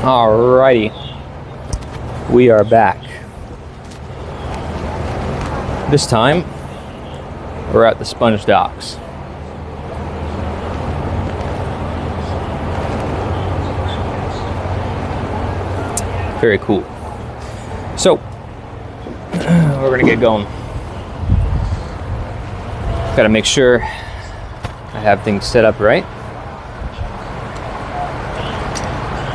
Alrighty, we are back. This time, we're at the Sponge Docks. Very cool. So, we're gonna get going. Gotta make sure I have things set up right.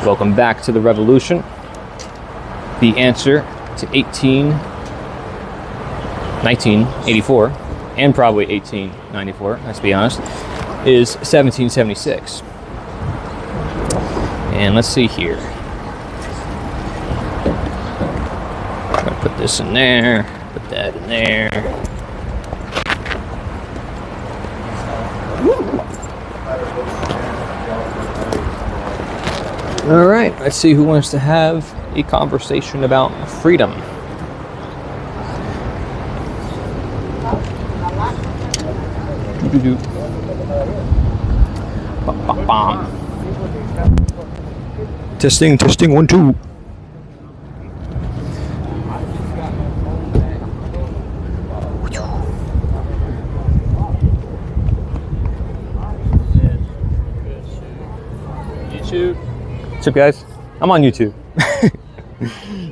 Welcome back to the Revolution. The answer to 1984, and probably 1894, let's be honest, is 1776. And let's see here. I'm gonna put this in there, put that in there. All right, let's see who wants to have a conversation about freedom. Testing, 1, 2. YouTube. What's up, guys? I'm on YouTube.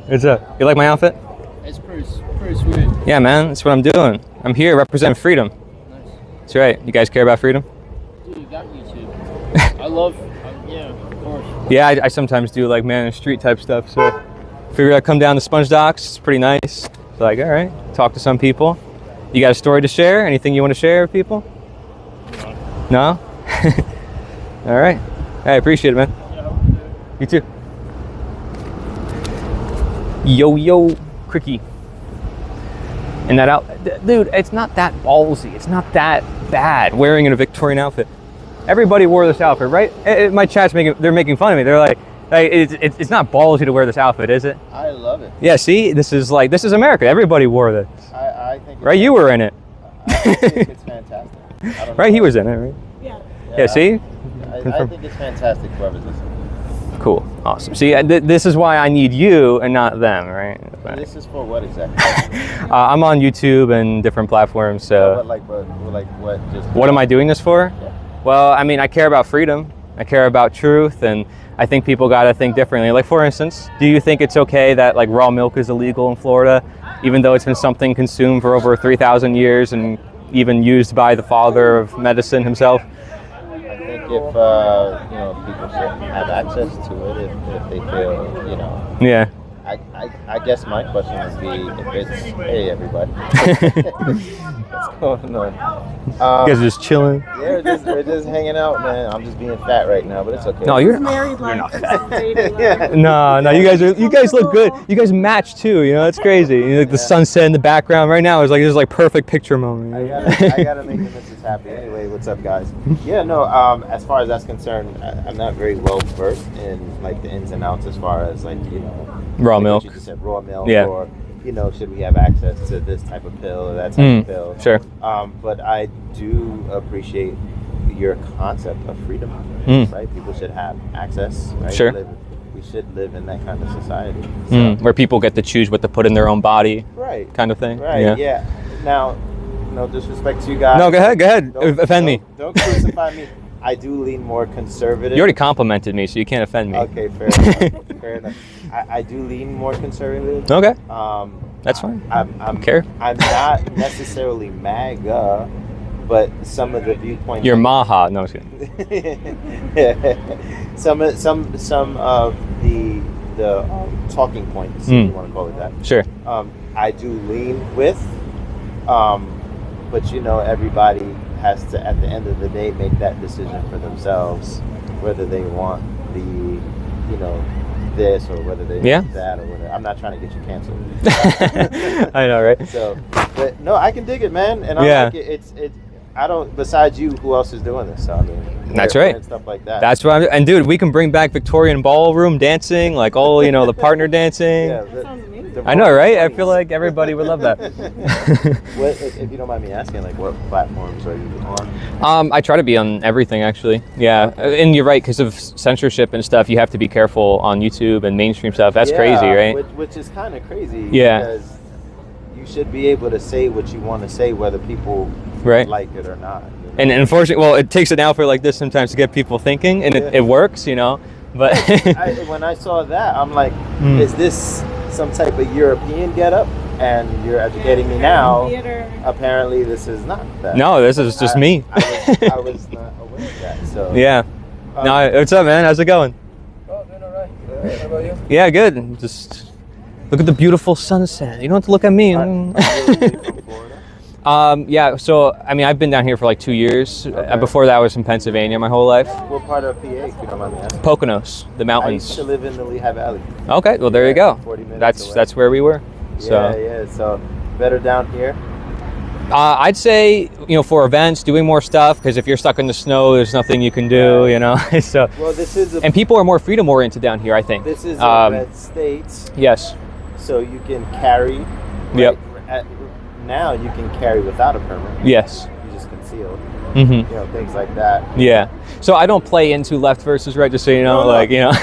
What's up? You like my outfit? It's pretty sweet. Yeah, man, that's what I'm doing. I'm here representing freedom. Nice. That's right. You guys care about freedom? Dude, you got YouTube. Yeah, of course. Yeah, I sometimes do like man in the street type stuff. So figured I'd come down to Sponge Docks. It's pretty nice. So like, all right, talk to some people. You got a story to share? Anything you want to share with people? No? All right. I appreciate it, man. You too. Yo, Cricky. And that dude, it's not that ballsy. It's not that bad wearing in a Victorian outfit. Everybody wore this outfit, right? My chat's they're making fun of me. They're like it's not ballsy to wear this outfit, is it? I love it. Yeah, see, this is America. Everybody wore this. I think. Right, you were in it. I think it's fantastic. Right, he was in it, right? Yeah. See. I think it's fantastic. Whoever's listening. Cool, awesome. See, this is why I need you and not them, right? This is for what exactly? I'm on YouTube and different platforms. So, what am I doing this for? Yeah. Well, I mean, I care about freedom. I care about truth, and I think people got to think differently. Like, for instance, do you think it's okay that like raw milk is illegal in Florida, even though it's been something consumed for over 3,000 years and even used by the father of medicine himself? If people should have access to it if they feel, Yeah. I guess my question would be if it's, hey everybody, what's going on? You guys are just chilling. Yeah, we're just hanging out, man. I'm just being fat right now, but it's okay. No, you're not fat. No, you guys look good. You guys match too. You know, it's crazy. Like the sunset in the background right now is like this perfect picture moment. I gotta make the missus happy. Anyway, what's up, guys? Yeah, no. As far as that's concerned, I'm not very well versed in like the ins and outs as far as raw milk. You just said raw milk, yeah. Or should we have access to this type of pill or that type of pill? Sure. But I do appreciate your concept of freedom, right? People should have access, right? Sure. We should live in that kind of society. So. Where people get to choose what to put in their own body, right? Kind of thing. Right. Yeah. Now, no disrespect to you guys. No, go ahead. Offend me. Don't crucify me. I do lean more conservative. You already complimented me, so you can't offend me. Okay, fair enough. Fair enough. I do lean more conservative. Okay. That's fine. I'm care. I'm not necessarily MAGA, but some of the viewpoints. You're Maha. No, I'm just kidding. some of the talking points, if you want to call it that. Sure. I do lean with, but everybody has to, at the end of the day, make that decision for themselves, whether they want this or whether they want that or whatever. I'm not trying to get you canceled. I know, right? So, but no, I can dig it, man, and I like it. It's I don't. Besides you, who else is doing this? So, I mean, that's right. And stuff like that. That's what dude, we can bring back Victorian ballroom dancing, like all the partner dancing. Yeah, the I know, right? I feel like everybody would love that. If you don't mind me asking, like, what platforms are you on? I try to be on everything, actually. Yeah, and you're right, because of censorship and stuff. You have to be careful on YouTube and mainstream stuff. That's crazy, right? Which is kind of crazy. Yeah. Because you should be able to say what you want to say, whether people like it or not. And unfortunately, well, it takes an outfit like this sometimes to get people thinking, and it works, you know. But when I saw that, I'm like, is this some type of European getup? And you're educating me now. Apparently, this is not that. No, this is just me. I was not aware of that. So yeah. No, what's up, man? How's it going? Oh, doing all right. How about you? Yeah, good. Just look at the beautiful sunset. You don't have to look at me. Yeah, so I mean, I've been down here for like 2 years. Okay. Before that, I was in Pennsylvania my whole life. What part of PA, if you don't mind me asking? Poconos, the mountains. I used to live in the Lehigh Valley. Okay, well there you go. 40 minutes away. That's where we were. So. Yeah. So better down here. I'd say, you know, for events, doing more stuff, because if you're stuck in the snow, there's nothing you can do, you know. So. Well, this is and people are more freedom oriented down here, I think. This is a red state. Yes. So you can carry. Right, yep. Now you can carry without a permit. Yes. You just conceal. Mm-hmm. You know, things like that. Yeah. So I don't play into left versus right, just so you know, like, you know.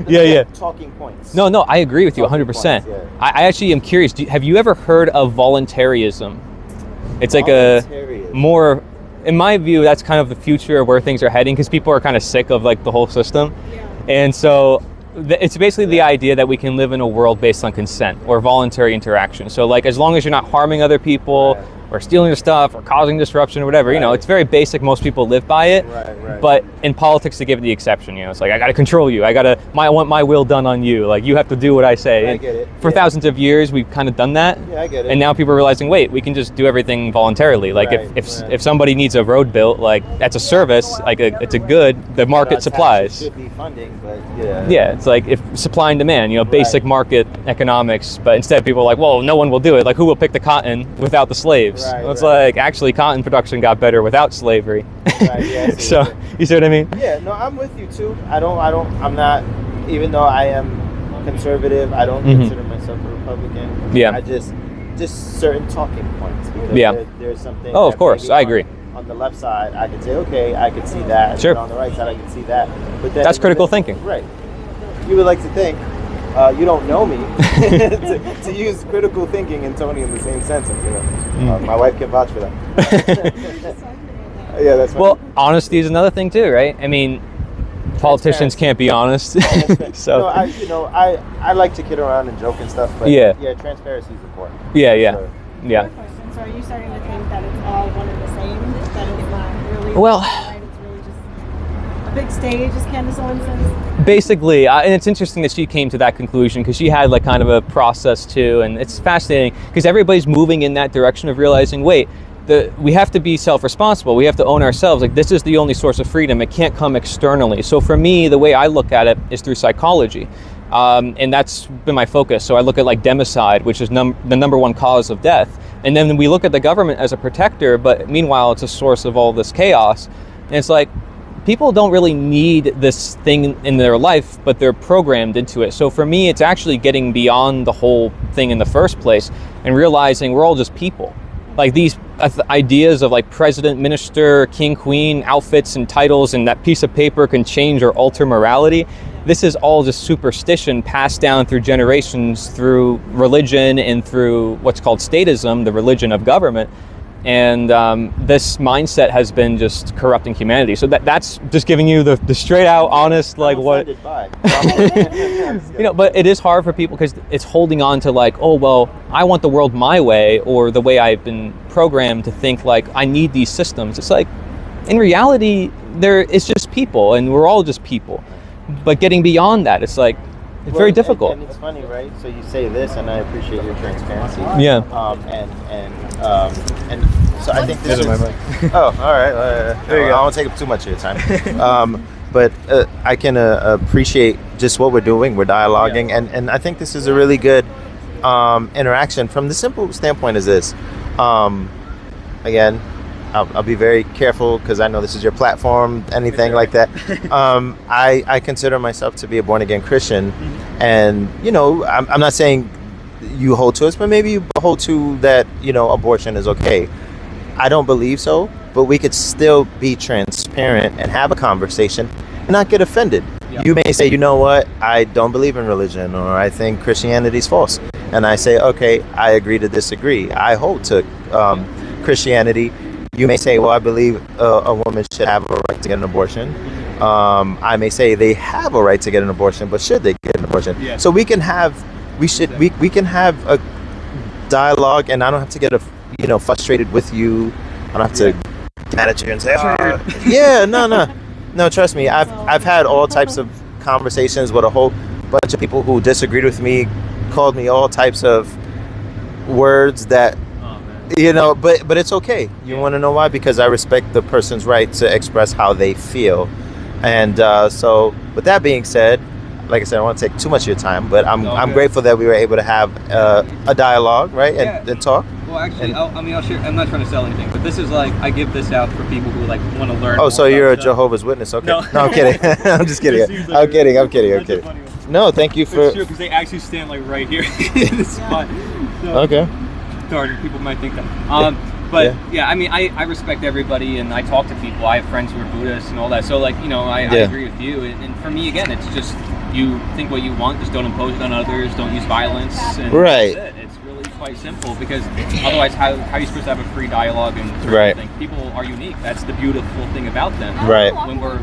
yeah. Talking points. No, I agree with you 100%. Points, yeah. I actually am curious. Have you ever heard of voluntarism? It's like a more, in my view, that's kind of the future of where things are heading, because people are kind of sick of like the whole system. Yeah. And so it's basically the idea that we can live in a world based on consent or voluntary interaction. So like, as long as you're not harming other people, or stealing their stuff, or causing disruption, or whatever, you know, it's very basic. Most people live by it. Right. But in politics, they give it the exception. You know, it's like, I got to control you. I want my will done on you. Like, you have to do what I say. I get it. For thousands of years, we've kind of done that. Yeah, I get it. And now people are realizing, wait, we can just do everything voluntarily. Like, if somebody needs a road built, like, that's a service. Like, it's a good. The market supplies. Should be funding, but yeah. Yeah, it's like if supply and demand. You know, basic market economics. But instead, people are like, well, no one will do it. Like, who will pick the cotton without the slaves? It's like, actually, cotton production got better without slavery. So, you see what I mean? Yeah, no, I'm with you too. I'm not, even though I am conservative, I don't consider myself a Republican. Yeah. I just certain talking points. Because there's something. Oh, of course, I agree. On the left side, I could say, okay, I could see that. Sure. And on the right side, I can see that. But then that's critical thinking. Right. You would like to think. You don't know me to use critical thinking and Tony in the same sentence. You know, my wife can vouch for that. Yeah, that's funny. Well, honesty is another thing too, right? I mean, politicians can't be honest. So no, I like to kid around and joke and stuff, but yeah, transparency is important. Yeah. So are you starting to think that it's all one and the same? That it's not really it's really just a big stage, as Candace Owens says? Basically, and it's interesting that she came to that conclusion, because she had like kind of a process too, and it's fascinating because everybody's moving in that direction of realizing, wait, we have to be self-responsible. We have to own ourselves. Like, this is the only source of freedom. It can't come externally. So for me, the way I look at it is through psychology. And that's been my focus. So I look at like democide, which is the number one cause of death. And then we look at the government as a protector, but meanwhile, it's a source of all this chaos. And it's like, people don't really need this thing in their life, but they're programmed into it. So for me, it's actually getting beyond the whole thing in the first place and realizing we're all just people. Like, these ideas of like president, minister, king, queen, outfits and titles, and that piece of paper can change or alter morality. This is all just superstition passed down through generations, through religion and through what's called statism, the religion of government. And this mindset has been just corrupting humanity. So that's just giving you the straight out, honest, like what. You know, but it is hard for people because it's holding on to like, oh, well, I want the world my way, or the way I've been programmed to think, like I need these systems. It's like, in reality, it's just people, and we're all just people. But getting beyond that, it's like, it's very difficult. And it's funny, right? So you say this, and I appreciate your transparency. Yeah. And so I think this is my mic. Oh, all right. There you go. I won't take up too much of your time. But I can appreciate just what we're doing. We're dialoguing, and I think this is a really good interaction from the simple standpoint is this. Again, I'll be very careful because I know this is your platform, anything like that. I consider myself to be a born-again Christian. And, you know, I'm not saying you hold to us, but maybe you hold to that, abortion is okay. I don't believe so, but we could still be transparent and have a conversation and not get offended. Yeah. You may say, you know what, I don't believe in religion, or I think Christianity is false. And I say, okay, I agree to disagree. I hold to Christianity. You may say, well, I believe a woman should have a right to get an abortion. I may say they have a right to get an abortion, but should they get an abortion? Yeah. So we can have a dialogue, and I don't have to get frustrated with you. I don't have to get mad at you and say, no, trust me. I've had all types of conversations with a whole bunch of people who disagreed with me, called me all types of words that, but it's okay. You want to know why? Because I respect the person's right to express how they feel. And so with that being said, like I said, I don't want to take too much of your time, but I'm grateful that we were able to have a dialogue, right, and talk. Well, actually, I'll share. I'm not trying to sell anything, but this is like, I give this out for people who want to learn. Oh, so you're a Jehovah's Witness? Okay. No, I'm kidding. I'm just kidding. I'm kidding. No, thank you for. It's true, because they actually stand like right here in the spot. So, okay. Sorry, people might think that. But I mean, I respect everybody, and I talk to people. I have friends who are Buddhists and all that. So I agree with you. And for me, again, it's just, you think what you want, just don't impose it on others, don't use violence. And right. That's it. It's really quite simple, because otherwise, how are you supposed to have a free dialogue and thing? People are unique. That's the beautiful thing about them. Right. When we're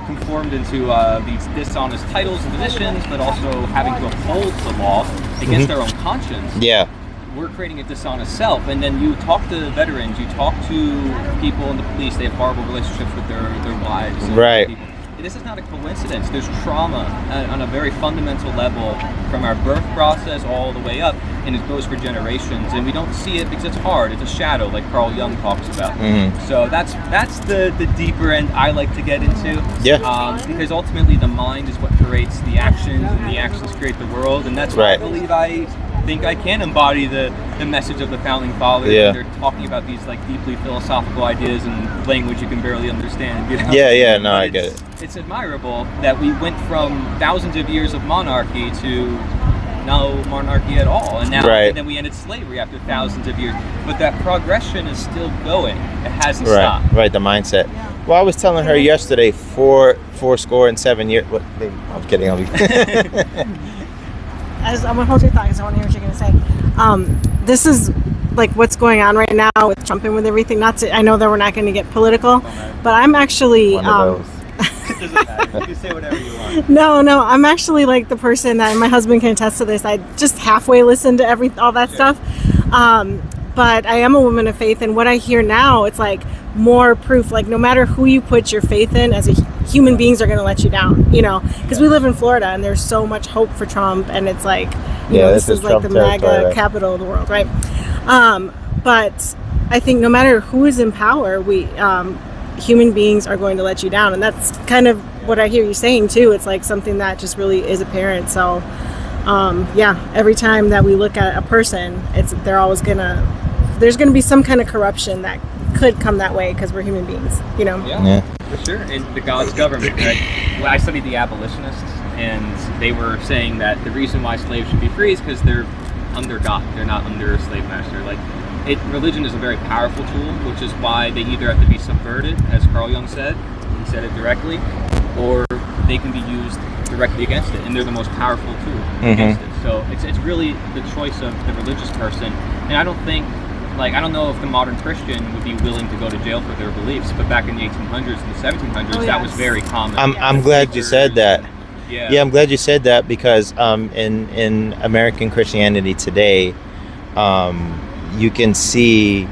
conformed into these dishonest titles and positions, but also having to uphold the law against their own conscience. Yeah. We're creating a dishonest self. And then you talk to veterans, you talk to people in the police, they have horrible relationships with their wives. Right. People. This is not a coincidence. There's trauma on a very fundamental level from our birth process all the way up, and it goes for generations. And we don't see it because it's hard. It's a shadow, like Carl Jung talks about. So that's the deeper end I like to get into. Yeah. Because ultimately the mind is what creates the actions, and the actions create the world. And that's why I believe I think I can embody the message of the founding fathers. Yeah. They're talking about these deeply philosophical ideas and language you can barely understand. No, I get it. It's admirable that we went from thousands of years of monarchy to no monarchy at all, and now and then we ended slavery after thousands of years. But that progression is still going. It hasn't stopped. Right, the mindset. Well, I was telling her yesterday, 4 years. What? I'm kidding. I'm gonna hold your thought because I want to hear what you're gonna say. This is like what's going on right now with Trump and with everything. I know that we're not going to get political, but I'm actually. It doesn't matter. You can say whatever you want. No, I'm actually like the person that, and my husband can attest to this, I just halfway listen to all that stuff. But I am a woman of faith, and what I hear now, it's like more proof, like no matter who you put your faith in, as a human beings are going to let you down, because we live in Florida and there's so much hope for Trump, and it's like, this is like the MAGA capital of the world, right? But I think no matter who is in power, we human beings are going to let you down, and that's kind of what I hear you saying too. It's like something that just really is apparent. So every time that we look at a person, there's gonna be some kind of corruption that could come that way because we're human beings, For sure. And the God's government, right? Well, I studied the abolitionists, and they were saying that the reason why slaves should be free is because they're under God, they're not under a slave master. Religion is a very powerful tool, which is why they either have to be subverted, as Carl Jung said, he said it directly, or they can be used directly against it, and they're the most powerful tool against it. So it's really the choice of the religious person. And I don't think, I don't know if the modern Christian would be willing to go to jail for their beliefs, but back in the 1800s and the 1700s, that was very common. I'm glad you said that. Yeah, I'm glad you said that, because in American Christianity today, you can see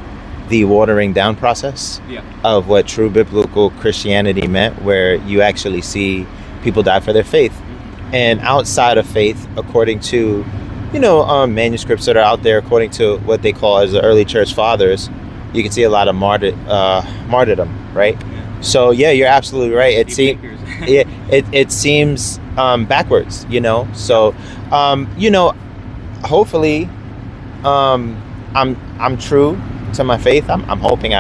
the watering down process of what true biblical Christianity meant, where you actually see people die for their faith. And outside of faith, according to manuscripts that are out there, according to what they call as the early church fathers, you can see a lot of martyrdom, right? So you're absolutely right. It seems backwards, so hopefully I'm true to my faith. I'm hoping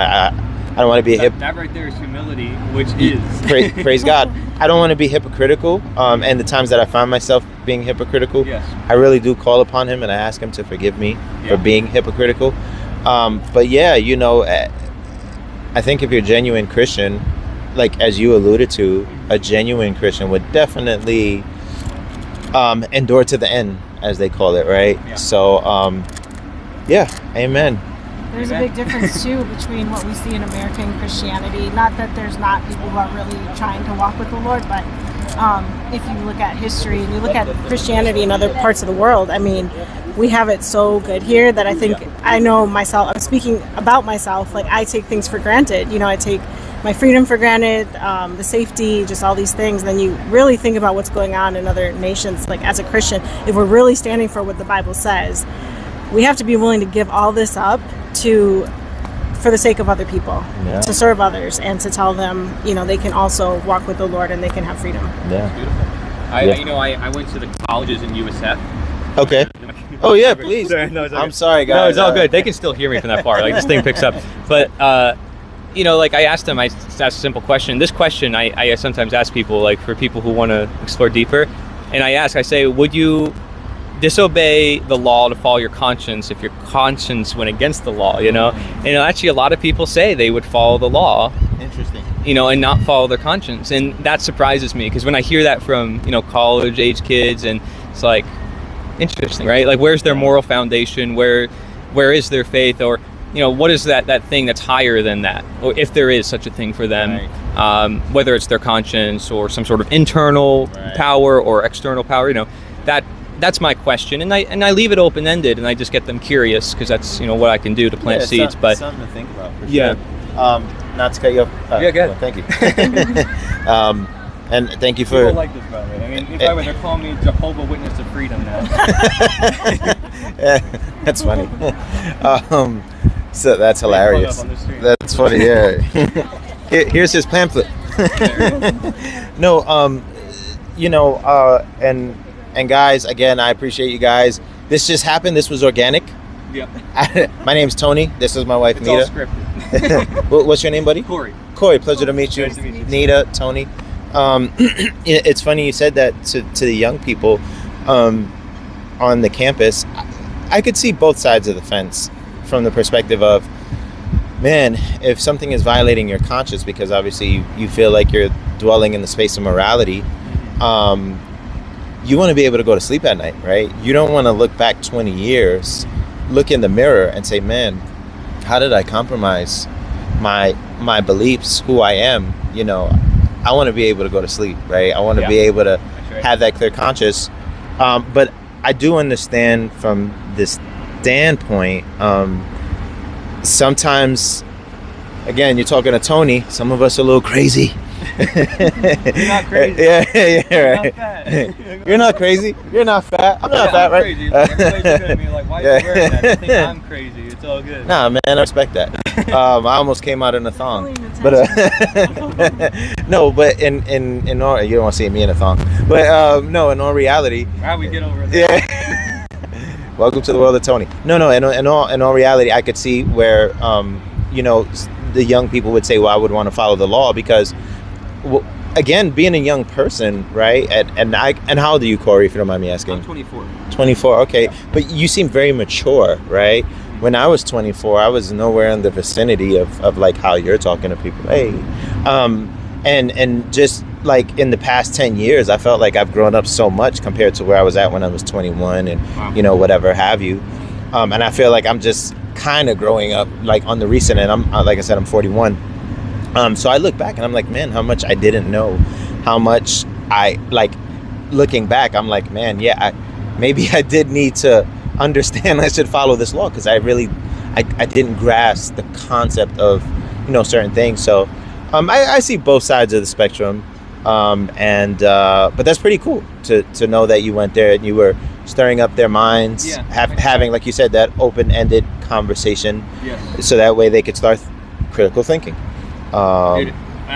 I don't want to be that right there is humility, which is praise God. I don't want to be hypocritical. And the times that I find myself being hypocritical, yes, I really do call upon Him and I ask Him to forgive me for being hypocritical. But yeah, you know, I think if you're a genuine Christian, like as you alluded to, a genuine Christian would definitely endure to the end, as they call it, right? Yeah. So, yeah, amen. There's a big difference too between what we see in American Christianity. Not that there's not people who are really trying to walk with the Lord, but if you look at history and you look at Christianity in other parts of the world, I mean, we have it so good here that I think I know myself. I'm speaking about myself. Like I take things for granted. You know, I take my freedom for granted, the safety, just all these things. Then you really think about what's going on in other nations. Like as a Christian, if we're really standing for what the Bible says, we have to be willing to give all this up for the sake of other people, to serve others and to tell them, you know, they can also walk with the Lord and they can have freedom. Yeah. Beautiful. You know, I went to the colleges in USF. Okay. Oh yeah, please. No, I'm sorry, guys. No, it's all good. They can still hear me from that far. Like this thing picks up. But you know, like I asked them, I asked a simple question. This question I sometimes ask people, like for people who want to explore deeper, and I say, would you disobey the law to follow your conscience if your conscience went against the law, you know? And actually a lot of people say they would follow the law. Interesting. You know, and not follow their conscience. And that surprises me because when I hear that from, you know, college age kids, and it's like, interesting, right? Like where's their moral foundation? Where is their faith? Or, you know, what is that thing that's higher than that? Or if there is such a thing for them, whether it's their conscience or some sort of internal power or external power, you know, that's my question, and I leave it open-ended, and I just get them curious because that's, you know, what I can do to plant seeds. But something to think about for sure. Not to cut you off. Yeah, good. Well, thank you. And thank you for. People like this, by the way. I mean, if I were, they're calling me Jehovah's Witness of Freedom now. That's funny. So that's hilarious. That's funny. Yeah. Here's his pamphlet. No. You know. And guys, again, I appreciate you guys. This just happened. This was organic. Yep. My name's Tony. This is my wife, It's Nita. all scripted. What's your name, buddy? Corey. Corey, pleasure to meet you. Nice to meet you. Nita, Tony. It's funny you said that to the young people on the campus. I could see both sides of the fence from the perspective of, man, if something is violating your conscience because obviously you feel like you're dwelling in the space of morality, you want to be able to go to sleep at night, right? You don't want to look back 20 years, look in the mirror and say, man, how did I compromise my beliefs, who I am? You know, I want to be able to go to sleep, right? I want to be able to have that clear conscience. But I do understand from this standpoint, sometimes, again, you're talking to Tony, some of us are a little crazy. You're not crazy. Yeah, right. You're not crazy. You're not fat. I'm not fat, right? Crazy. Like, everybody's looking at me like, why are you wearing that? I think I'm crazy. It's all good. Nah, man, I respect that. I almost came out in a thong, but no, but in all, you don't want to see me in a thong, but no, in all reality. How we get over that? Yeah. Welcome to the world of Tony. No, in all reality, I could see where you know, the young people would say, well, I would want to follow the law because. Well, again, being a young person, right? And how old are you, Corey, if you don't mind me asking? I'm 24. 24, okay. But you seem very mature, right? When I was 24, I was nowhere in the vicinity of like how you're talking to people. Hey. And just like in the past 10 years, I felt like I've grown up so much compared to where I was at when I was 21 and, you know, whatever have you. And I feel like I'm just kind of growing up like on the recent end. I'm, like I said, I'm 41. So I look back and I'm like, man, how much I didn't know, how much I like looking back. I'm like, man, yeah, maybe I did need to understand I should follow this law because I didn't grasp the concept of, you know, certain things. So I see both sides of the spectrum. But that's pretty cool to know that you went there and you were stirring up their minds, having, like you said, that open-ended conversation. Yes. So that way they could start critical thinking. Dude,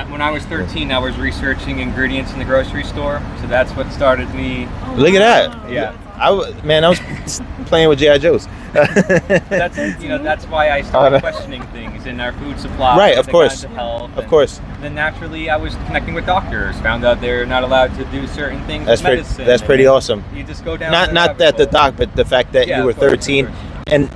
when I was 13, I was researching ingredients in the grocery store, so that's what started me. Look at that. Yeah. I was playing with G.I. Joes. That's that's why I started questioning things in our food supply. Right, of course. Of course. Then naturally, I was connecting with doctors. Found out they're not allowed to do certain things. That's with medicine. That's pretty awesome. You just go down. Not that the doc, but the fact that you were 13 and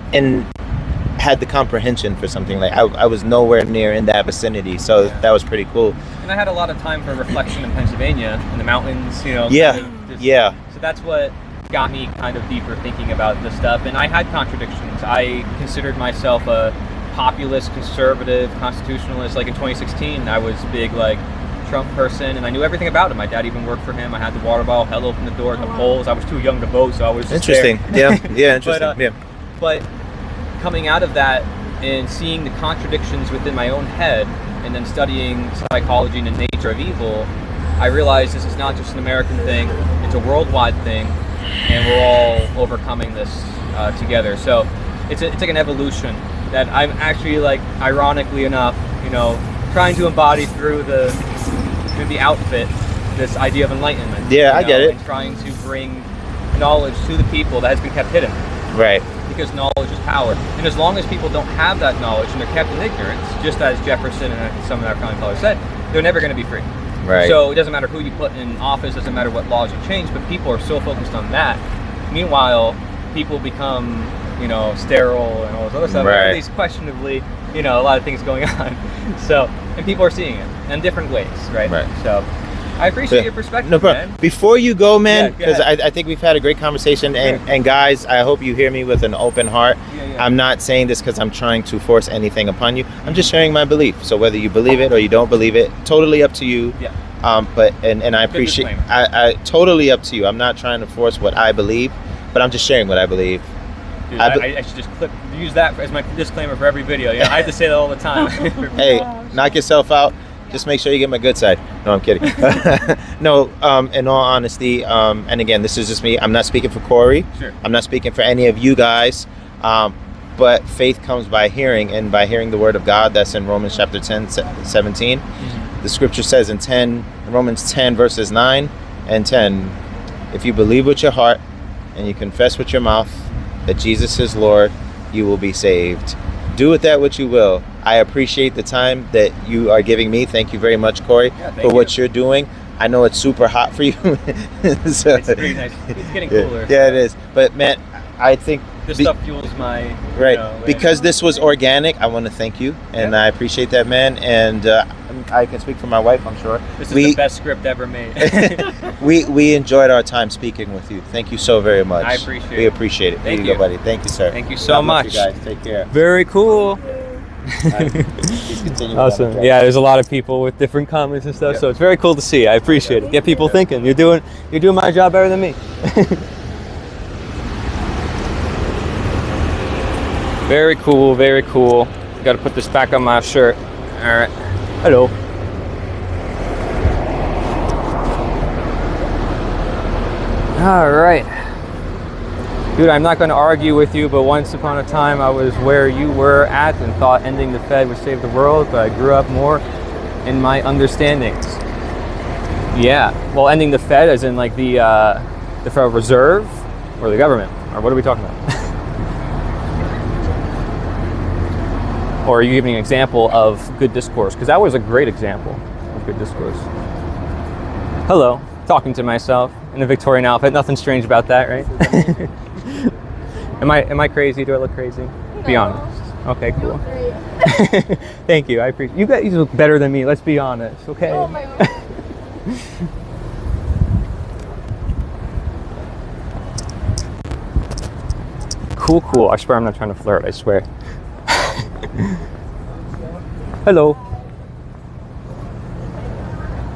had the comprehension for something like I was nowhere near in that vicinity, so that was pretty cool. And I had a lot of time for reflection in Pennsylvania, in the mountains. Yeah. So that's what got me kind of deeper thinking about this stuff. And I had contradictions. I considered myself a populist, conservative, constitutionalist. Like in 2016, I was big like Trump person, and I knew everything about him. My dad even worked for him. I had the water bottle held open the door at the polls. I was too young to vote, so I was just interesting. There. Yeah, interesting. But coming out of that and seeing the contradictions within my own head, and then studying psychology and the nature of evil, I realized this is not just an American thing; it's a worldwide thing, and we're all overcoming this together. So it's like an evolution that I'm actually, like, ironically enough, trying to embody through the outfit, this idea of enlightenment. Yeah, I get it. And trying to bring knowledge to the people that has been kept hidden. Right. Because knowledge is power. And as long as people don't have that knowledge and they're kept in ignorance, just as Jefferson and some of our founding fathers said, they're never going to be free. Right. So it doesn't matter who you put in office, doesn't matter what laws you change, but people are so focused on that. Meanwhile, people become, sterile and all this other stuff. Right. At least questionably, a lot of things going on. So, and people are seeing it in different ways, right? Right. So, I appreciate your perspective, no problem. man. Before you go, man, because go I think we've had a great conversation, and guys, I hope you hear me with an open heart. Yeah. I'm not saying this because I'm trying to force anything upon you. I'm just sharing my belief. So whether you believe it or you don't believe it, totally up to you. Yeah. But I appreciate. I totally up to you. I'm not trying to force what I believe, but I'm just sharing what I believe. Dude, I should just use that as my disclaimer for every video. I have to say that all the time. Hey, knock yourself out. Just make sure you get my good side. No, I'm kidding. No, in all honesty, and again, this is just me. I'm not speaking for Corey. Sure. I'm not speaking for any of you guys. But faith comes by hearing, and by hearing the word of God. That's in Romans chapter 10, 17. Mm-hmm. The scripture says in Romans 10, verses 9 and 10, if you believe with your heart and you confess with your mouth that Jesus is Lord, you will be saved. Do with that what you will. I appreciate the time that you are giving me. Thank you very much, Corey, for what you're doing. I know it's super hot for you. So, it's pretty nice. It's getting cooler. Yeah, it is. But man, I think this stuff fuels my because this was organic. I want to thank you, and I appreciate that, man. And I can speak for my wife, I'm sure. This is the best script ever made. we enjoyed our time speaking with you. Thank you so very much. I appreciate it. We appreciate it. Thank you you, buddy. Thank you, sir. Thank you so much. You guys, take care. Very cool. Please continue. Awesome. Yeah, there's a lot of people with different comments and stuff, so it's very cool to see. I appreciate it. Get people thinking. You're doing my job better than me. Very cool, very cool. Got to put this back on my shirt. All right. Hello. All right. Dude, I'm not going to argue with you, but once upon a time I was where you were at and thought ending the Fed would save the world, but I grew up more in my understandings. Yeah. Well, ending the Fed as in like the Federal Reserve or the government? Or what are we talking about? Or are you giving an example of good discourse? Because that was a great example of good discourse. Hello, talking to myself in a Victorian outfit. Nothing strange about that, right? Am I crazy? Do I look crazy? No. Be honest. Okay, cool. Thank you. I appreciate. You guys look better than me. Let's be honest. Okay. Oh my God. Cool. I swear I'm not trying to flirt. I swear. Hello.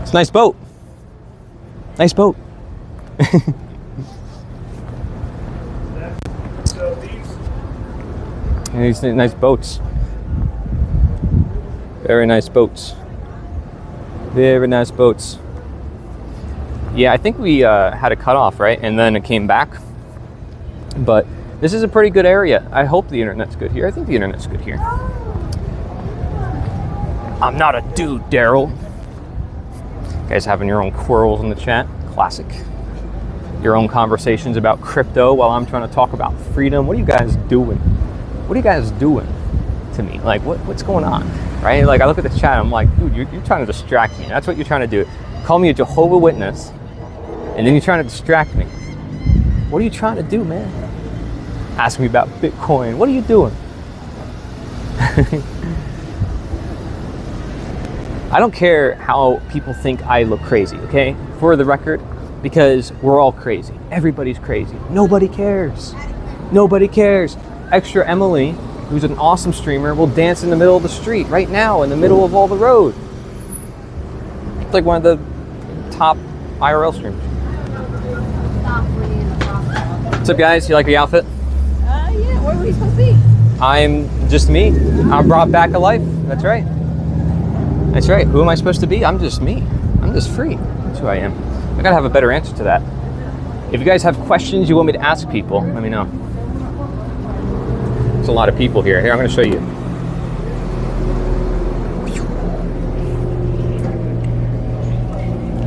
It's a nice boat. Nice boat. These nice boats. Very nice boats. Very nice boats. Yeah, I think we had a cutoff, right? And then it came back. But this is a pretty good area. I hope the internet's good here. I think the internet's good here. I'm not a dude, Daryl. You guys having your own quarrels in the chat? Classic. your own conversations about crypto while I'm trying to talk about freedom. What are you guys doing? What are you guys doing to me? Like, what's going on, right? Like, I look at the chat, I'm like, dude, you're trying to distract me. That's what you're trying to do. Call me a Jehovah's Witness, and then you're trying to distract me. What are you trying to do, man? Ask me about Bitcoin. What are you doing? I don't care how people think I look crazy, okay? For the record, because we're all crazy. Everybody's crazy. Nobody cares. Nobody cares. Extra Emily, who's an awesome streamer, will dance in the middle of the street right now, in the middle of all the road. It's like one of the top IRL streamers. What's up, guys? You like the outfit? Yeah. Where were you supposed to be? I'm just me. I'm brought back to life. That's right. That's right. Who am I supposed to be? I'm just me. I'm just free. That's who I am. I gotta have a better answer to that. If you guys have questions you want me to ask people, let me know. There's a lot of people here. Here, I'm gonna show you.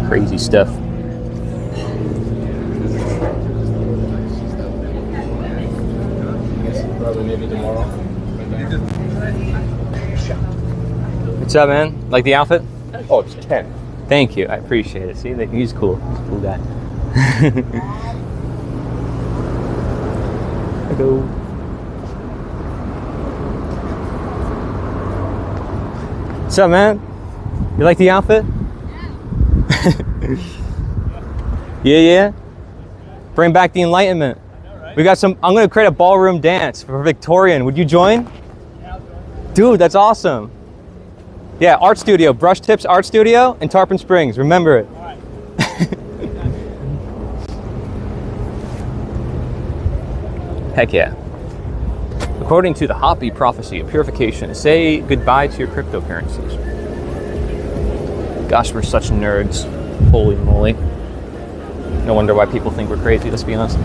Crazy stuff. Probably maybe tomorrow. What's up, man? Like the outfit? Oh, it's 10. Thank you. I appreciate it. See, he's cool. He's a cool guy. Hello. What's up, man? You like the outfit? Yeah. Bring back the Enlightenment. We got some. I'm gonna create a ballroom dance for Victorian. Would you join? Dude, that's awesome. Yeah, art studio, Brush Tips Art Studio in Tarpon Springs. Remember it. Heck yeah. According to the Hopi prophecy of purification, say goodbye to your cryptocurrencies. Gosh, we're such nerds. Holy moly. No wonder why people think we're crazy, let's be honest.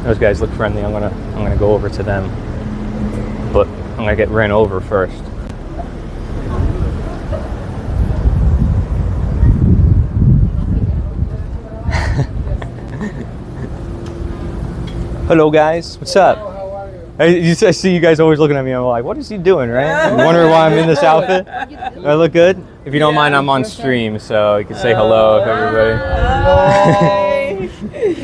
Those guys look friendly. I'm gonna go over to them, but I'm gonna get ran over first. Hello, guys. What's up? I see you guys always looking at me. I'm like, what is he doing, right? You wondering why I'm in this outfit? Do I look good? If you don't mind, I'm on stream, so you can say hello to everybody.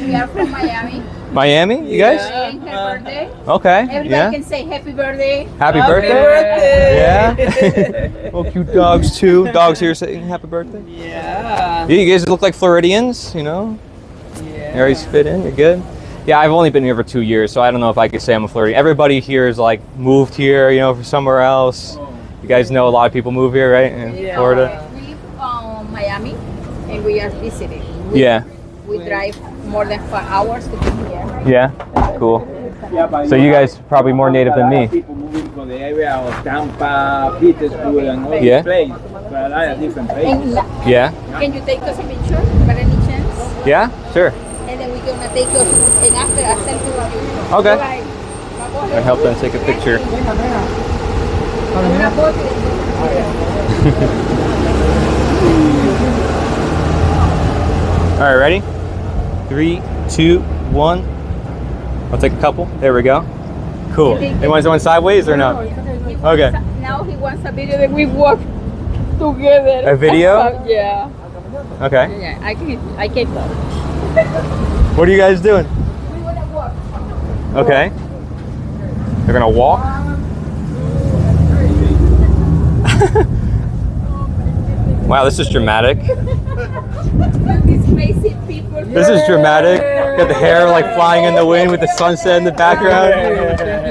We are from Miami. Miami, you guys? Her birthday. Okay. Everybody can say happy birthday. Happy birthday. Yeah. Oh, cute dogs too. Dogs here saying happy birthday. Yeah. You guys look like Floridians, you know? Yeah. You always fit in, you're good. Yeah, I've only been here for 2 years, so I don't know if I could say I'm a Floridian. Everybody here is like moved here, you know, from somewhere else. You guys know a lot of people move here, right? In Florida. We live in Miami and we are visiting. Yeah. We drive more than 4 hours to be here. Yeah. Cool. So you guys probably more native than me. People moving from the area of Tampa, Petersburg, and all Yeah. these places. But I have different places. Yeah. Can you take us a picture by any chance? Yeah. Sure. And then we're gonna take us and after I send to you. Okay. Right. I help them take a picture. All right, ready? 3, 2, 1. I'll take a couple. There we go. Cool. They want one sideways or no? Okay. Now he wants a video that we walk together. A video? Yeah. Okay. Yeah, I can talk. What are you guys doing? We wanna walk. Okay. They're gonna walk. Wow, this is dramatic. These crazy people. This is dramatic. Got the hair like flying in the wind with the sunset in the background.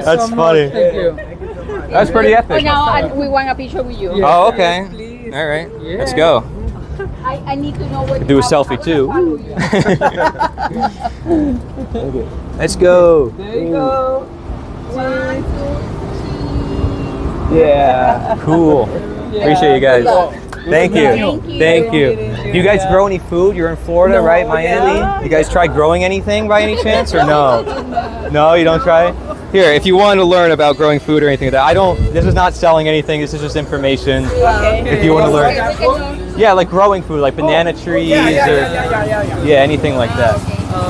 That's funny. Thank you. That's pretty Oh, epic. now we want a picture with you. Oh, okay. All right. Let's go. I need to know what. Do a selfie too. Let's go. There you go. 1, 2, 3. Yeah. Cool. Appreciate you guys. Thank you. Thank you. Do you guys grow any food? You're in Florida, right? Miami? You guys try growing anything by any chance or no? No, you don't try? Here, if you want to learn about growing food or anything like that, this is not selling anything, this is just information. If you want to learn. Yeah, like growing food, like banana trees or anything like that.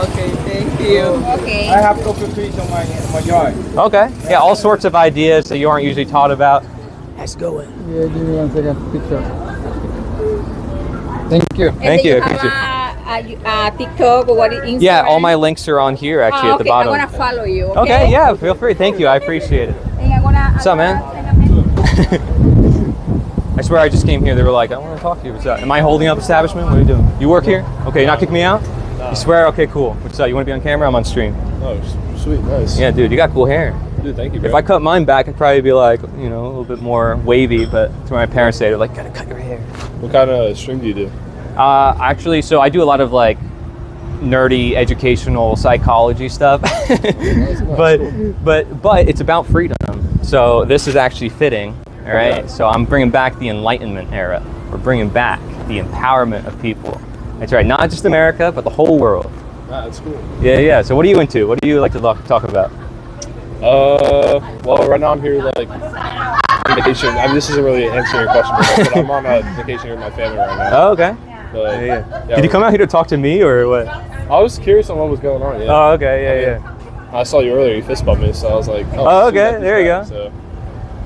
Okay, thank you. Okay. I have coffee trees on my yard. Okay. Yeah, all sorts of ideas that you aren't usually taught about. Let's go in. Yeah, give me 1 second. Picture. Thank you. Thank you. Have TikTok or what? Instagram? Yeah, all my links are on here actually at the bottom. I'm gonna follow you. Okay, yeah, feel free. Thank you. I appreciate it. And I'm gonna. What's up, man? I swear I just came here. They were like, I want to talk to you. What's up? Am I holding up establishment? What are you doing? You work here? Okay, you're not kicking me out? You swear? Okay, cool. What's up? You want to be on camera? I'm on stream. Oh, sweet, nice. Yeah, dude, you got cool hair. Dude, thank you, bro. If I cut mine back, I'd probably be like, a little bit more wavy, but to my parents say, they're like, gotta cut your hair. What kind of string do you do? Actually, so I do a lot of like nerdy educational psychology stuff, but it's about freedom. So this is actually fitting, all right? Okay. So I'm bringing back the Enlightenment era. We're bringing back the empowerment of people. That's right, not just America, but the whole world. Ah, that's cool. Yeah. So what are you into? What do you like to talk about? Well, right now I'm here like on vacation. I mean, this isn't really answering your question, but I'm on a vacation with my family right now. Oh, okay. But, Yeah. Did you come out here to talk to me or what? I was curious on what was going on. Yeah. Oh, okay. Yeah. I saw you earlier. You fist bumped me, so I was like, Oh, shoot, okay, that's there you right. go. So,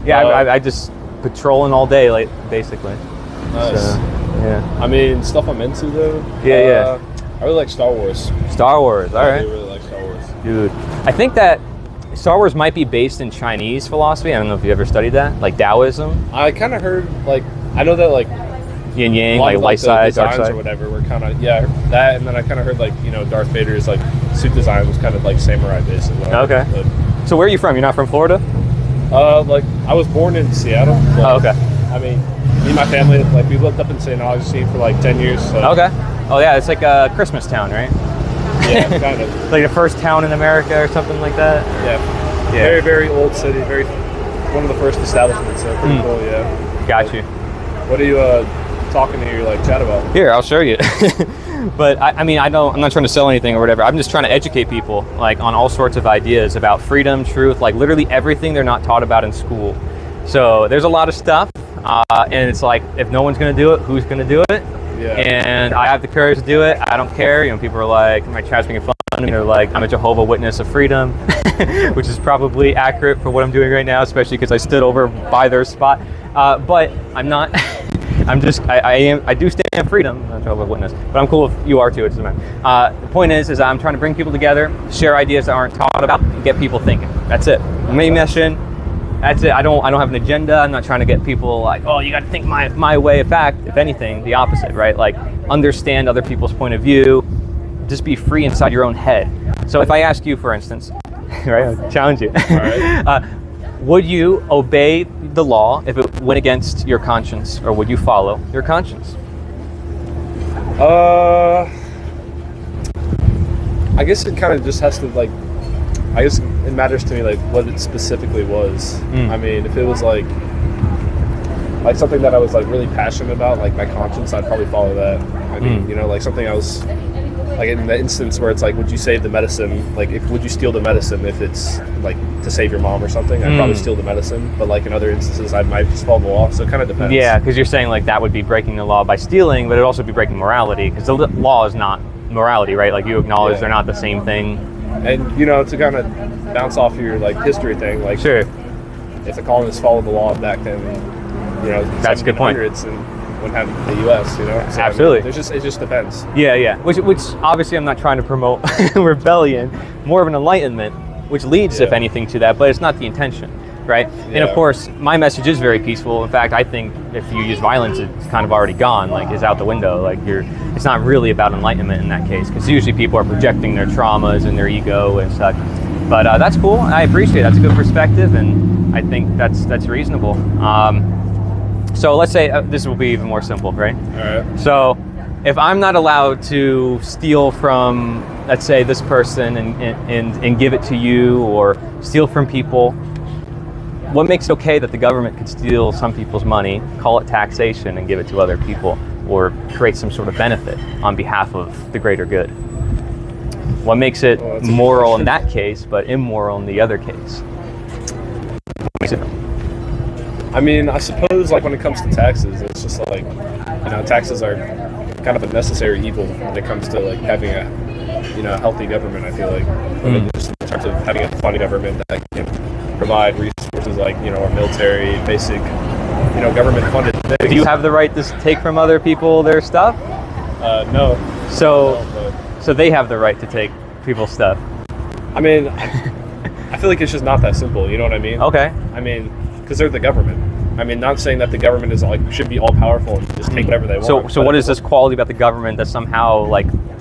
Yeah, I just patrolling all day, like basically. nice. So, yeah. I mean, stuff I'm into though. Yeah. I really like Star Wars. Star Wars. All I right, do really like Star Wars. dude. I think that Star Wars might be based in Chinese philosophy. I don't know if you ever studied that, like Taoism, I kind of heard I know that like yin yang, a lot like of, light the side, dark designs side. or whatever were kind of that, and then I kind of heard Darth Vader's like suit design was kind of like samurai based. Okay. So where are you from? You're not from Florida? Like I was born in Seattle. But, Oh, okay. I mean, me and my family we lived up in St. Augustine for like 10 years. So, Okay. Oh yeah, it's like a Christmas town, right? Yeah, kind of. Like the first town in America or something like that. Yeah. Very, very old city. One of the first establishments. So pretty cool. Yeah. Got you. What are you talking to your chat about? Here, I'll show you. But I'm not trying to sell anything or whatever. I'm just trying to educate people on all sorts of ideas about freedom, truth, like literally everything they're not taught about in school. So there's a lot of stuff, and it's like, if no one's gonna do it, who's gonna do it? Yeah. And I have the courage to do it. I don't care. People are like, my chat's making fun of me. They're like, I'm a Jehovah Witness of freedom, which is probably accurate for what I'm doing right now, especially because I stood over by their spot. But I'm not. I do stand freedom. I'm not a Jehovah's Witness, but I'm cool if you are too. It doesn't matter. The point is I'm trying to bring people together, share ideas that aren't taught about, and get people thinking. That's it. Main mission. That's it. I don't have an agenda. I'm not trying to get people like, oh, you got to think my way. In fact, if anything, the opposite, right? Like, understand other people's point of view. Just be free inside your own head. So if I ask you, for instance, right, I'll challenge you. All right. Would you obey the law if it went against your conscience, or would you follow your conscience? I guess it kind of just has to I guess it matters to me what it specifically was. I mean, if it was like something that I was really passionate about, like my conscience, I'd probably follow that. I mean, something I was in the instance where it's would you save the medicine? Would you steal the medicine if it's to save your mom or something? I'd probably steal the medicine. But in other instances, I might just follow the law. So it kind of depends. Yeah, because you're saying that would be breaking the law by stealing, but it'd also be breaking morality, because the law is not morality, right? You acknowledge they're not the same thing. And to kind of bounce off your history thing, sure. If the colonists followed the law back then, that's a good point. And wouldn't have the U.S. So, absolutely. It just depends. Yeah. Which obviously I'm not trying to promote rebellion, more of an enlightenment, which leads, if anything, to that. But it's not the intention, right? And of course, my message is very peaceful. In fact, I think if you use violence, it's kind of already gone. It's out the window. It's not really about enlightenment in that case, because usually people are projecting their traumas and their ego and such. But that's cool. I appreciate it. That's a good perspective, and I think that's reasonable. So let's say this will be even more simple, right? All right. So if I'm not allowed to steal from, let's say, this person and give it to you, or steal from people, what makes it okay that the government could steal some people's money, call it taxation, and give it to other people, or create some sort of benefit on behalf of the greater good? What makes it moral in that case, but immoral in the other case? I mean, I suppose like when it comes to taxes, it's just like, taxes are kind of a necessary evil when it comes to like having a healthy government. I feel like just in terms of having a fun government that can provide resources like our military, basic government funded things. Do you have the right to take from other people their stuff? No. So they have the right to take people's stuff. I mean, I feel like it's just not that simple. You know what I mean? Okay. I mean, because they're the government. I mean, not saying that the government is should be all powerful and just take whatever they want. So what is this quality about the government that somehow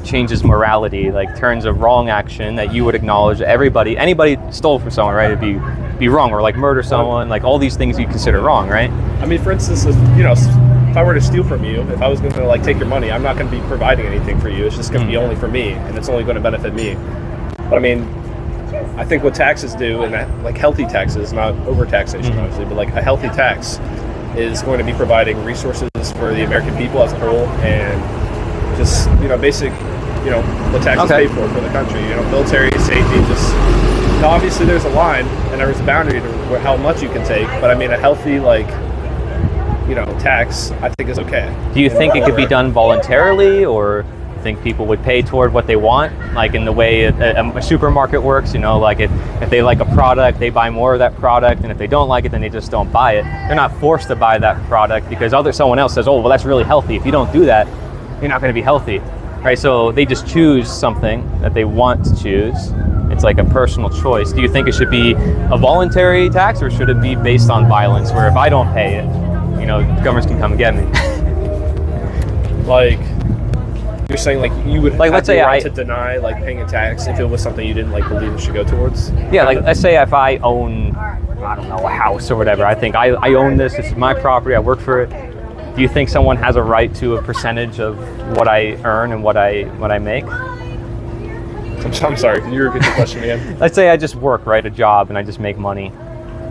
changes morality, turns a wrong action that you would acknowledge anybody stole from someone, right? It'd be wrong, or murder someone, all these things you consider wrong, right? I mean, for instance, if I were to steal from you, if I was going to take your money, I'm not going to be providing anything for you. It's just going to be only for me, and it's only going to benefit me. But I mean, I think what taxes do, and healthy taxes, not overtaxation, obviously, but a healthy tax is going to be providing resources for the American people as a whole, and just basic, what taxes pay for the country. Military safety. Just obviously there's a line and there's a boundary to how much you can take, but I mean a healthy tax I think is okay. Do you think it could be done voluntarily, or think people would pay toward what they want, in the way a supermarket works? If they like a product, they buy more of that product, and if they don't like it, then they just don't buy it. They're not forced to buy that product because someone else says, oh, well, that's really healthy. If you don't do that, you're not going to be healthy, right? So they just choose something that they want to choose. It's a personal choice. Do you think it should be a voluntary tax, or should it be based on violence, where if I don't pay it, governments can come and get me? You're saying you would let's say right to deny paying a tax if it was something you didn't believe it should go towards? Yeah, let's say if I own, I don't know, a house or whatever. I think I own this. This is my property. I work for it. Do you think someone has a right to a percentage of what I earn and what I make? I'm sorry. Can you repeat the question again? Let's say I just work, right, a job, and I just make money.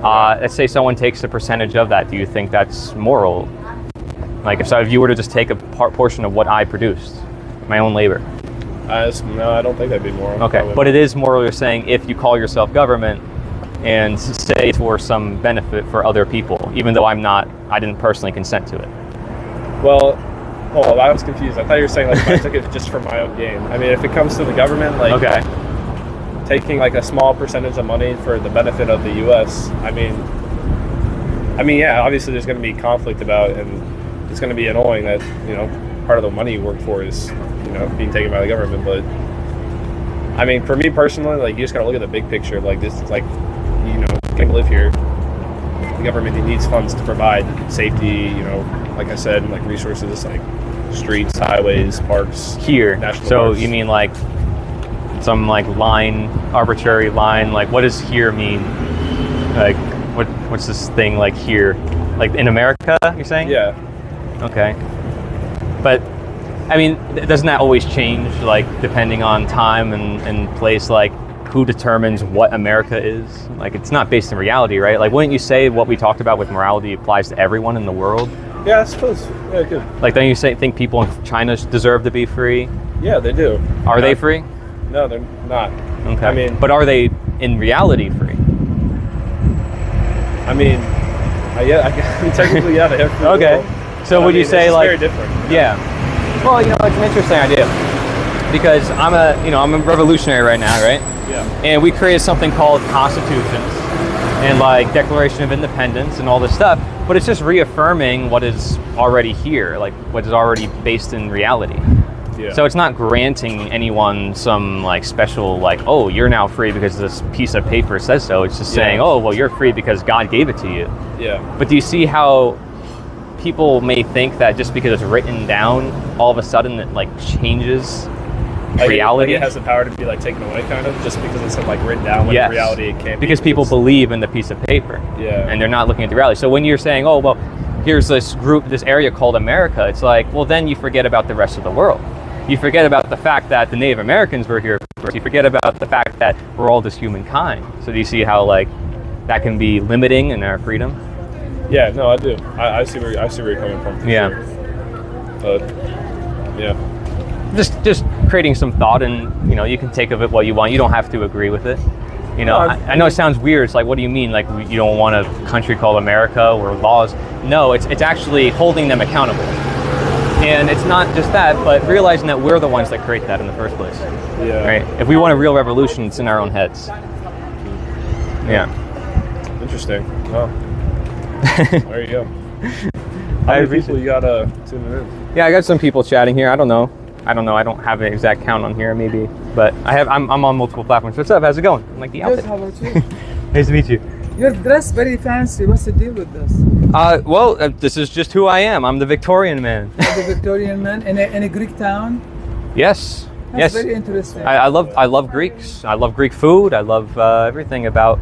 Let's say someone takes a percentage of that. Do you think that's moral? If you were to just take a portion of what I produced, my own labor. No, I don't think that'd be moral. Okay, probably. But it is moral, you're saying, if you call yourself government and say it's for some benefit for other people, even though I didn't personally consent to it. Well, I was confused. I thought you were saying if I took it just for my own gain. I mean, if it comes to the government, taking a small percentage of money for the benefit of the U.S. I mean, yeah, obviously there's going to be conflict about, and it's going to be annoying that part of the money you work for is being taken by the government. But I mean, for me personally, you just got to look at the big picture. This is can live here. The government needs funds to provide safety. Like I said, resources streets, highways, parks. Here. National So parks. you mean some line, arbitrary line? What does here mean? What's this thing here? In America, you're saying? Yeah. Okay. But I mean, doesn't that always change, depending on time and place? Who determines what America is? It's not based in reality, right? Wouldn't you say what we talked about with morality applies to everyone in the world? Yeah, I suppose. Yeah, good. Don't you think people in China deserve to be free? Yeah, they do. Are they free? No, they're not. Okay. I mean, but are they in reality free? I mean, technically, yeah, they have free Okay. will. So would you say it's very different? Yeah. Well, it's an interesting idea, because I'm a revolutionary right now, right? Yeah. And we created something called constitutions and Declaration of Independence and all this stuff, but it's just reaffirming what is already here, what is already based in reality. Yeah. So it's not granting anyone some special oh, you're now free because this piece of paper says so. It's just saying, oh, well, you're free because God gave it to you. Yeah. But do you see how people may think that just because it's written down, all of a sudden it changes reality? It has the power to be taken away, kind of, just because it's written down when in reality it can't be. Because people believe in the piece of paper. Yeah. And they're not looking at the reality. So when you're saying, oh, well, here's this area called America, it's well, then you forget about the rest of the world. You forget about the fact that the Native Americans were here first. You forget about the fact that we're all just humankind. So do you see how that can be limiting in our freedom. Yeah, no, I do. I see where you're coming from. Yeah. Sure. But yeah. Just creating some thought, and you can take of it what you want. You don't have to agree with it. I know it sounds weird. It's like, what do you mean? Like, you don't want a country called America where laws? No, it's actually holding them accountable. And it's not just that, but realizing that we're the ones that create that in the first place. Yeah. Right? If we want a real revolution, it's in our own heads. Yeah. Interesting. Well, there you go. How many people you got tuning in? Yeah, I got some people chatting here. I don't know. I don't have an exact count on here, maybe, but I'm on multiple platforms. What's up? How's it going? I'm like the outfit. Good, how about you? Nice to meet you. You're dressed very fancy. What's the deal with this? Well, this is just who I am. I'm the Victorian man. The Victorian man in a Greek town. Yes. That's yes. very interesting. I love Greeks. I love Greek food. I love everything about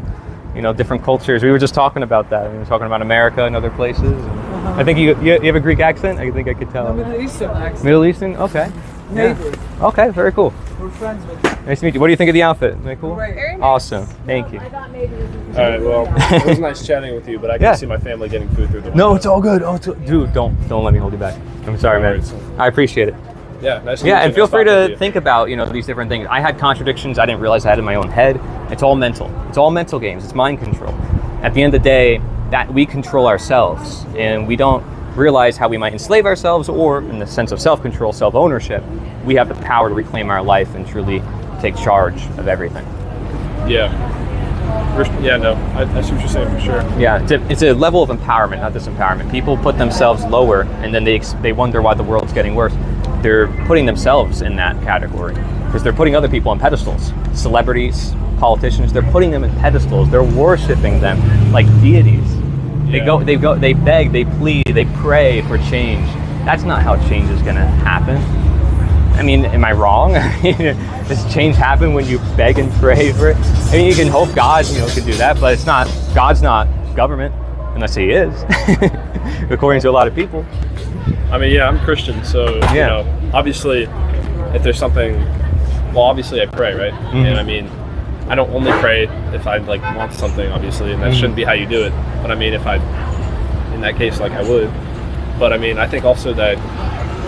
different cultures. We were just talking about that. We were talking about America and other places. And I think you have a Greek accent. I think I could tell. No, Middle Eastern accent. Middle Eastern. Okay. Neighbors. Yeah. Okay. Very cool. We're friends with. Nice to meet you. What do you think of the outfit? Isn't that cool? Great. Very nice. Awesome. Thank you. I thought maybe it was All right. Well, it was nice chatting with you, but I can Yeah. see my family getting food through the window. No, it's all good. Dude, don't let me hold you back. I'm sorry, man. I appreciate it. Yeah. Nice to meet Yeah, you. and feel Nice free talking with to you. think about these different things. I had contradictions I didn't realize I had in my own head. It's all mental. It's all mental games. It's mind control. At the end of the day, that we control ourselves, and we don't realize how we might enslave ourselves, or in the sense of self-control, self-ownership, we have the power to reclaim our life and truly take charge of everything. Yeah. Yeah. No. I see what you're saying for sure. Yeah, it's a level of empowerment, not disempowerment. People put themselves lower, and then they wonder why the world's getting worse. They're putting themselves in that category because they're putting other people on pedestals. Celebrities, politicians, they're putting them in pedestals. They're worshiping them like deities. Yeah. They beg, they plead, they pray for change. That's not how change is going to happen. I mean, am I wrong? Does change happen when you beg and pray for it? I mean, you can hope God, can do that, but God's not government, unless he is, according to a lot of people. I mean, yeah, I'm Christian, so obviously, if there's something, well, obviously I pray, right? Mm-hmm. And I mean, I don't only pray if I want something, obviously, and that shouldn't be how you do it. But I mean, if in that case, I would. But I mean, I think also that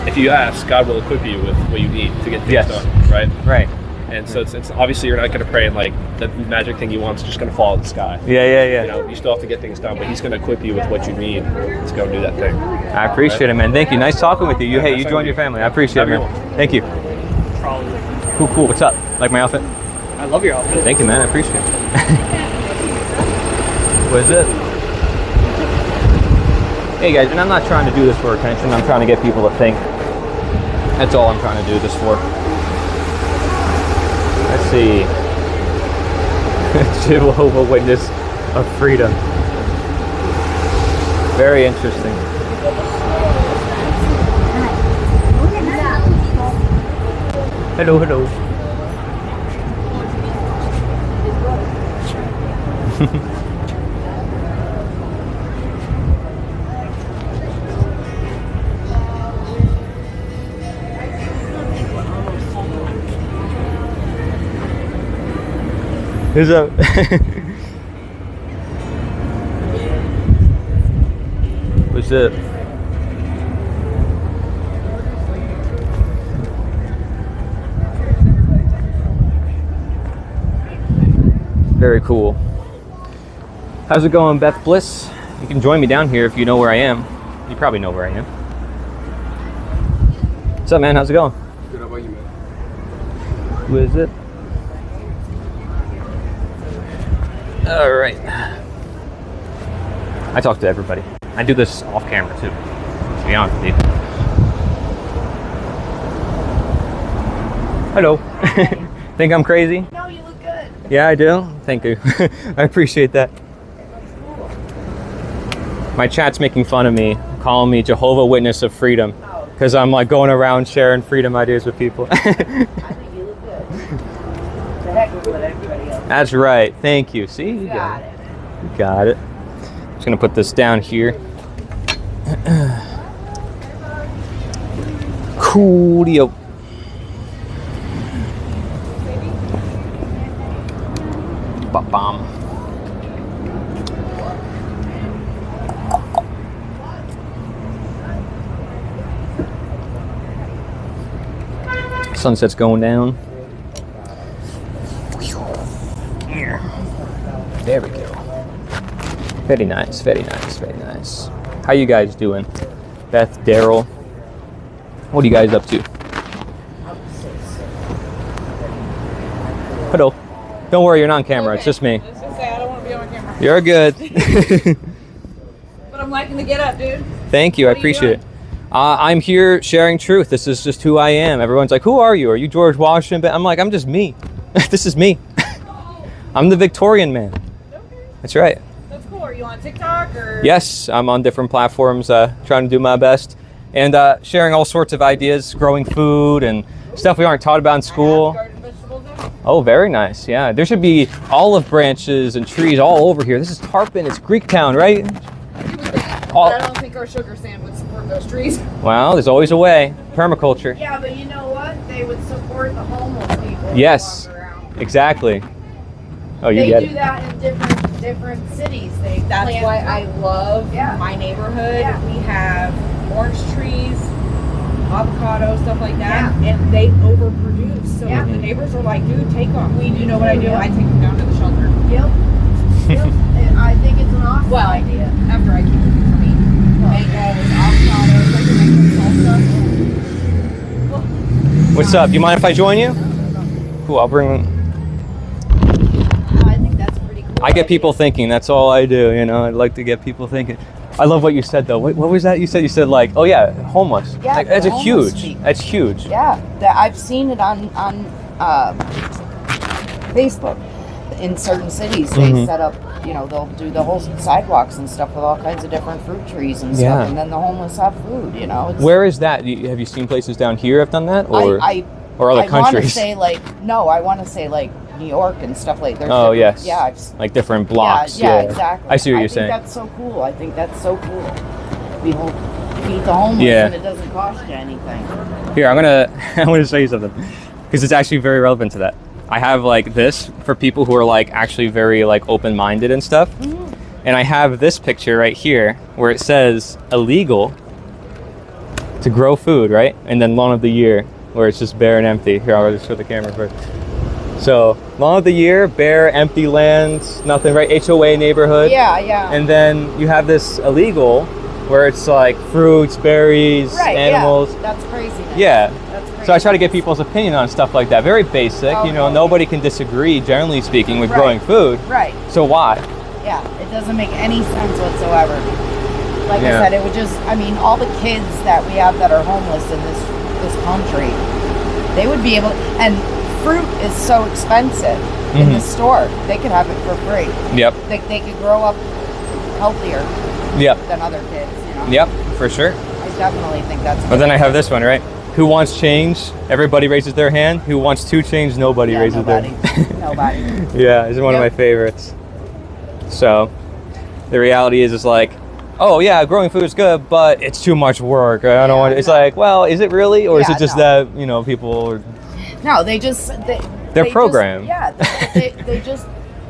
if you ask, God will equip you with what you need to get things done, right? Right. And so it's obviously you're not going to pray and the magic thing you want is just going to fall out of the sky. Yeah. You still have to get things done, but He's going to equip you with what you need to go and do that thing. I appreciate it, man. Thank you. Nice talking with you. You joined your family. I appreciate it, man. Thank you. Cool. What's up? Like my outfit? I love your outfit. Thank you, man. I appreciate it. What is it? Hey, guys, and I'm not trying to do this for attention. I'm trying to get people to think. That's all I'm trying to do this for. Let's see. Jehovah's Witness of freedom. Very interesting. Hello. Who's up? What's up? Very cool. How's it going, Beth Bliss? You can join me down here if you know where I am. You probably know where I am. What's up, man? How's it going? Good, how about you, man? Who is it? All right. I talk to everybody. I do this off camera too, to be honest with you. Hello. Think I'm crazy? No, you look good. Yeah, I do. Thank you. I appreciate that. My chat's making fun of me, calling me Jehovah's Witness of freedom, because I'm going around sharing freedom ideas with people. I think you look good. The heck with what everybody else. That's right. Thank you. See, you got it. You got it. Just gonna put this down here. Coolio. Ba-bam. Sunset's going down. There we go. Very nice, very nice, very nice. How you guys doing? Beth, Daryl, what are you guys up to? Hello. Don't worry, you're not on camera. It's just me. I was gonna say, I don't want to be on camera. You're good. But I'm liking the get up, dude. Thank you. I What are you appreciate it. doing? I'm here sharing truth. This is just who I am. Everyone's like, who are you? Are you George Washington? I'm like, I'm just me. This is me. I'm the Victorian man. Okay. That's right. That's cool. Are you on TikTok or? Yes, I'm on different platforms, trying to do my best and sharing all sorts of ideas, growing food and stuff we aren't taught about in school. Garden vegetables there? Oh, very nice. Yeah, there should be olive branches and trees all over here. This is Tarpon. It's Greektown, right? But I don't think our sugar stand would support those trees. Well, there's always a way. Permaculture. Yeah, but you know what? They would support the homeless people. Yes. Who walk around. Exactly. Oh, you They get do it. that in different cities. They That's plant why I love Yeah. my neighborhood. Yeah. We have orange trees, avocado, stuff like that, and they overproduce. So Yeah. the neighbors are like, dude, take off. You know what I do? I take them down to the shelter. Yep. Yep. And I think it's an awesome Well, idea. after I keep it for me. Mangoes, avocados, I can make some salsa. What's up? Do you mind if I join you? Cool. I'll bring. I think that's pretty cool. I get people thinking. That's all I do. You know, I'd like to get people thinking. I love what you said though. What was that you said? You said like, oh yeah, homeless. Yeah, Like, that's the a homeless huge. people. That's huge. Yeah, I've seen it on Facebook. In certain cities, they Mhm. set up, you know, they'll do the whole sidewalks and stuff with all kinds of different fruit trees and stuff, Yeah. and then the homeless have food. You know, it's, Where is that? Have you seen places down here have done that, or or other I want to countries? say like no, I want to say like New York and stuff like. There's Oh different- yes. yeah, like different blocks. Yeah, exactly. I see what you're think saying. That's so cool. I think that's so cool. We feed the homeless, Yeah. and it doesn't cost you anything. Here, I'm gonna show you something because it's actually very relevant to that. I have like this for people who are like actually very like open-minded and stuff, and I have this picture right here where it says illegal to grow food, right? And then lawn of the year where it's just bare and empty. Here, I'll just show the camera first. So lawn of the year, bare, empty lands, nothing, right? HOA neighborhood. Yeah, yeah. And then you have this illegal where it's like fruits, berries, right, animals. Yeah. That's crazy. Yeah. That's crazy. So I try to get people's opinion on stuff like that. Very basic, you know, Okay. nobody can disagree, generally speaking, with Right. growing food. Right. So why? Yeah, it doesn't make any sense whatsoever. Like Yeah. I said, it would just, I mean, all the kids that we have that are homeless in this country, they would be able, and fruit is so expensive in the store. They could have it for free. Yep. They could grow up healthier Yep. than other kids, you know? Yep, for sure. I definitely think that's But then I have this one, right? Who wants change? Everybody raises their hand. Who wants to change? Nobody raises nobody. their Nobody. Yeah, it's one of my Yep. favorites. So the reality is like, oh yeah, growing food is good, but it's too much work. I don't want. It's like, well, is it really, or is Yeah, it just no. that you know people? Are, No, they just They're they programmed. Just, yeah, they just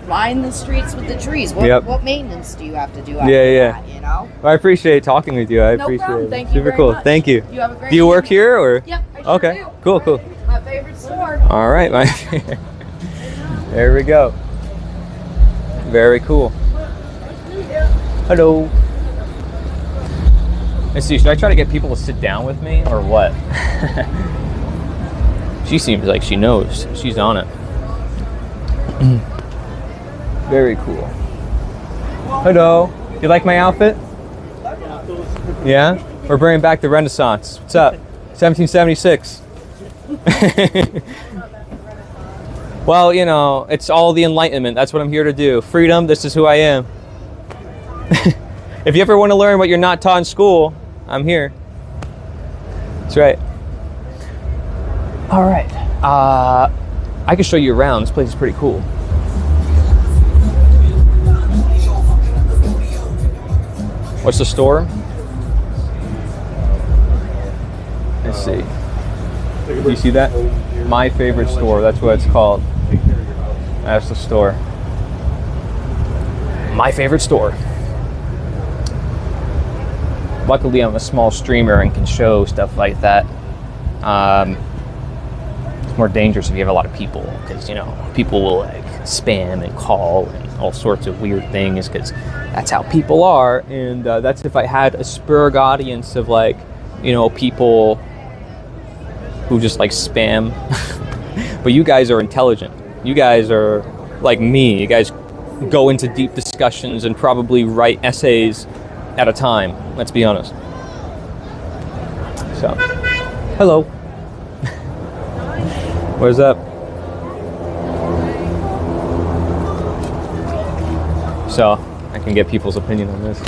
line the streets with the trees. What Yep. what maintenance do you have to do after Yeah. that, you know? I appreciate talking with you. I No appreciate problem. it. Thank you Super very cool. much. Thank you. You have a great Do you work evening. here or? Yep, I sure Okay. do. Cool. Cool. My favorite store. All right, my. There we go. Very cool. Hello. Let's see. Should I try to get people to sit down with me or what? She seems like she knows. She's on it. Very cool. Hello. You like my outfit? Yeah? We're bringing back the Renaissance. What's up? 1776. Well, you know, it's all the Enlightenment. That's what I'm here to do. Freedom, this is who I am. If you ever want to learn what you're not taught in school, I'm here. That's right. All right. I can show you around. This place is pretty cool. What's the store? Let's see. Do you see that? My favorite store. That's what it's called. That's the store. My favorite store. Luckily, I'm a small streamer and can show stuff like that. more dangerous if you have a lot of people, because you know people will like spam and call and all sorts of weird things, because that's how people are. And that's if I had a Spurg audience of like, you know, people who just like spam. But you guys are intelligent. You guys are like me. You guys go into deep discussions and probably write essays at a time. Let's be honest. So, hello. What's up? So, I can get people's opinion on this.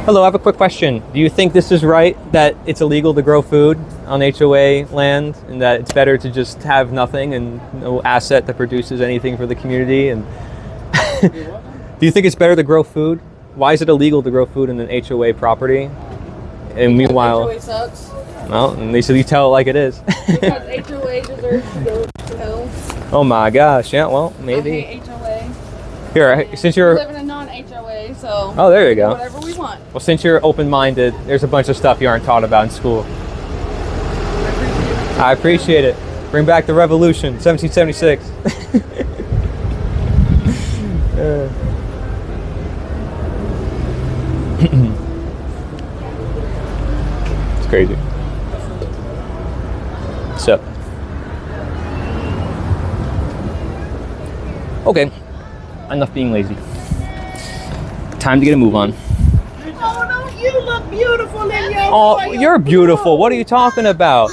Hello, I have a quick question. Do you think this is right, that it's illegal to grow food on HOA land, and that it's better to just have nothing and no asset that produces anything for the community? And do you think it's better to grow food? Why is it illegal to grow food in an HOA property? And meanwhile, HOA sucks. well, at least you tell it like it is. Because HOA deserves to go to hell. Oh my gosh, yeah, well, maybe. I hate HOA. Here, since We you're... live in a non-HOA, so Oh, there you go. whatever we want. Well, since you're open-minded, there's a bunch of stuff you aren't taught about in school. I appreciate it. Bring back the revolution, 1776. It's crazy. So, okay, enough being lazy. Time to get a move on. Oh, don't you look beautiful in your Oh, you're beautiful. What are you talking about?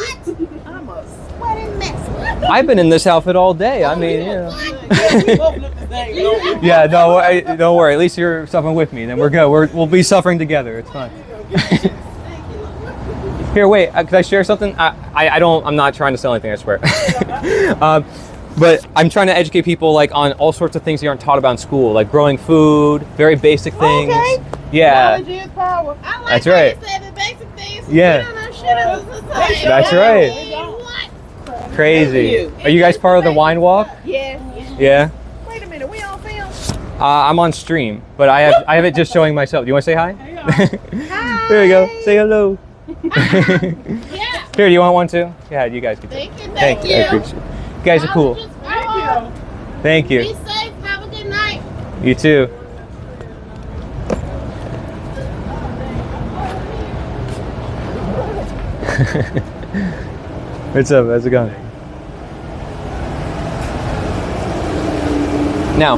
I'm a sweating mess. I've been in this outfit all day. I mean, you know. We both look the same. Yeah, no, don't worry. At least you're suffering with me. Then we're good. We'll be suffering together. It's fine. Here, wait. Could I share something? I'm not trying to sell anything. I swear. But I'm trying to educate people like on all sorts of things you aren't taught about in school, like growing food, very basic things. Okay. Yeah. Knowledge is power. I like That's how right. you said the basic things. Yeah. We don't know shit about society. That's right. What? Crazy. Are you guys part of the wine walk? Yes. Yeah. Wait a minute. We on film? I'm on stream, but I have it just showing myself. Do you want to say hi? Hi. There you go. Say hello. Yeah. Here, do you want one too? Yeah, you guys can. Thank you. Thank you. I appreciate it. You guys are cool. Thank Be you. safe. Have a good night. You too. What's up? How's it going? Now,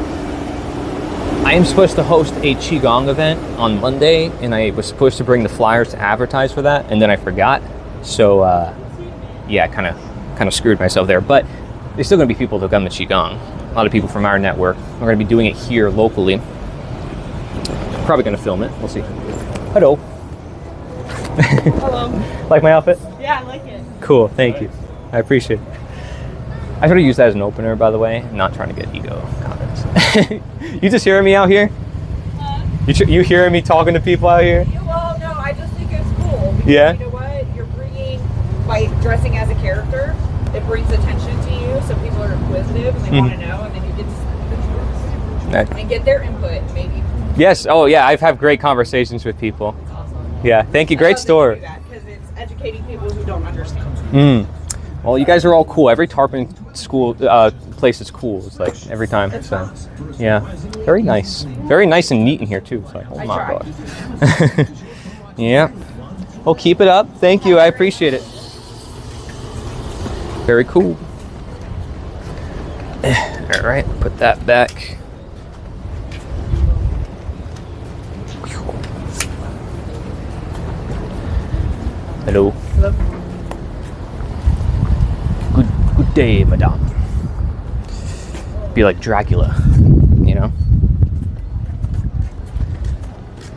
I am supposed to host a Qigong event on Monday, and I was supposed to bring the flyers to advertise for that, and then I forgot. So, yeah, kind of screwed myself there. But there's still going to be people that come to Qigong. A lot of people from our network. We're going to be doing it here locally. Probably going to film it. We'll see. Hello. Hello. Like my outfit? Yeah, I like it. Cool. Thank you. I appreciate it. I sort of use that as an opener, by the way. I'm not trying to get ego comments. You just hearing me out here? You hearing me talking to people out here? Well, no, I just think it's cool. Because Yeah. You know what? You're bringing, by dressing as a character, it brings attention to you, so people are inquisitive and they want to know, and then you get to speak the truth and get their input, maybe. Yes. Oh, yeah. I've had great conversations with people. Yeah. Thank you. Great store. Because it's educating people who don't understand. Well, you guys are all cool. Every Tarpon school place is cool. It's like every time. So, yeah. Very nice. Very nice and neat in here too. It's like, oh my god. Yeah. Well, keep it up. Thank you. I appreciate it. Very cool. All right. Put that back. Hello. Hello. Good day, madame. Be like Dracula, you know?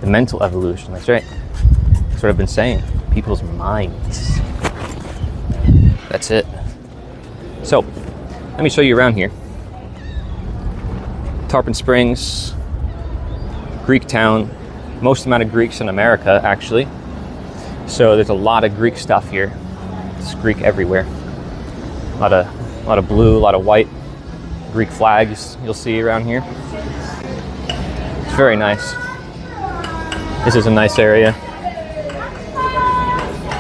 The mental evolution, that's right. That's what I've been saying. People's minds. That's it. So, let me show you around here. Tarpon Springs, Greek town, most amount of Greeks in America, actually. So there's a lot of Greek stuff here. It's Greek everywhere. A lot of blue, a lot of white Greek flags you'll see around here. It's very nice. This is a nice area.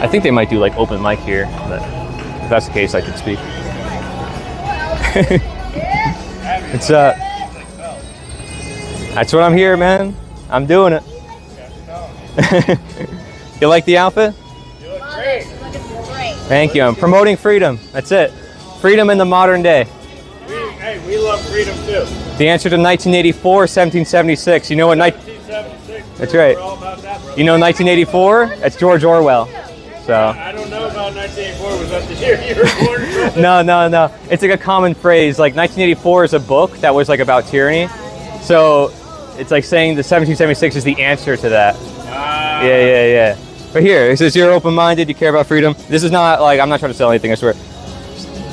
I think they might do like open mic here, but If that's the case, I could speak. It's that's what I'm here, man. I'm doing it. You like the outfit? You look great. Thank you. I'm promoting freedom. That's it. Freedom in the modern day. We love freedom too. The answer to 1984, 1776. You know what? 1776. That's right. We're all about that, bro. You know 1984? That's George Orwell. So. I don't know about 1984. Was that the year you were born or something? No. It's like a common phrase. Like 1984 is a book that was like about tyranny. So it's like saying the 1776 is the answer to that. Yeah. But here, it says you're open-minded, you care about freedom. This is not like, I'm not trying to sell anything, I swear.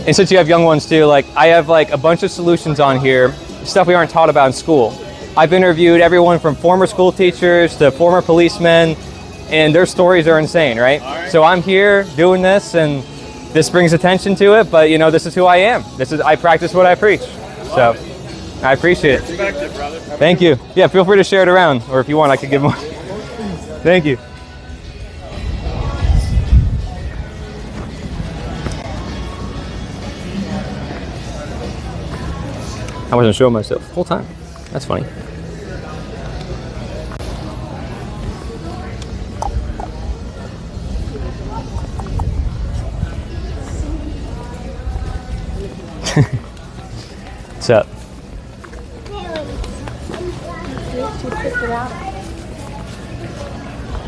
And since you have young ones too, like I have like a bunch of solutions on here, stuff we aren't taught about in school. I've interviewed everyone from former school teachers to former policemen, and their stories are insane, right? So I'm here doing this, and this brings attention to it, but you know, this is who I am. I practice what I preach. So I appreciate it. Respect it, brother. Thank you. Yeah, feel free to share it around, or if you want, I could give more. Thank you. I wasn't showing myself the whole time. That's funny. What's up?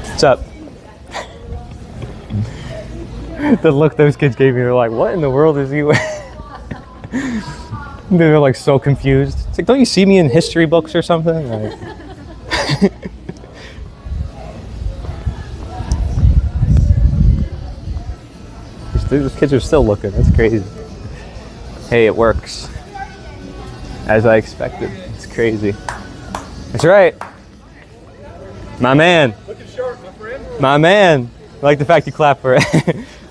What's up? The look those kids gave me, they're like, what in the world is he wearing? They're like so confused. It's like, don't you see me in history books or something? Like, those kids are still looking. That's crazy. Hey, it works. As I expected. It's crazy. That's right. My man. Looking short, my friend. My man. I like the fact you clap for it.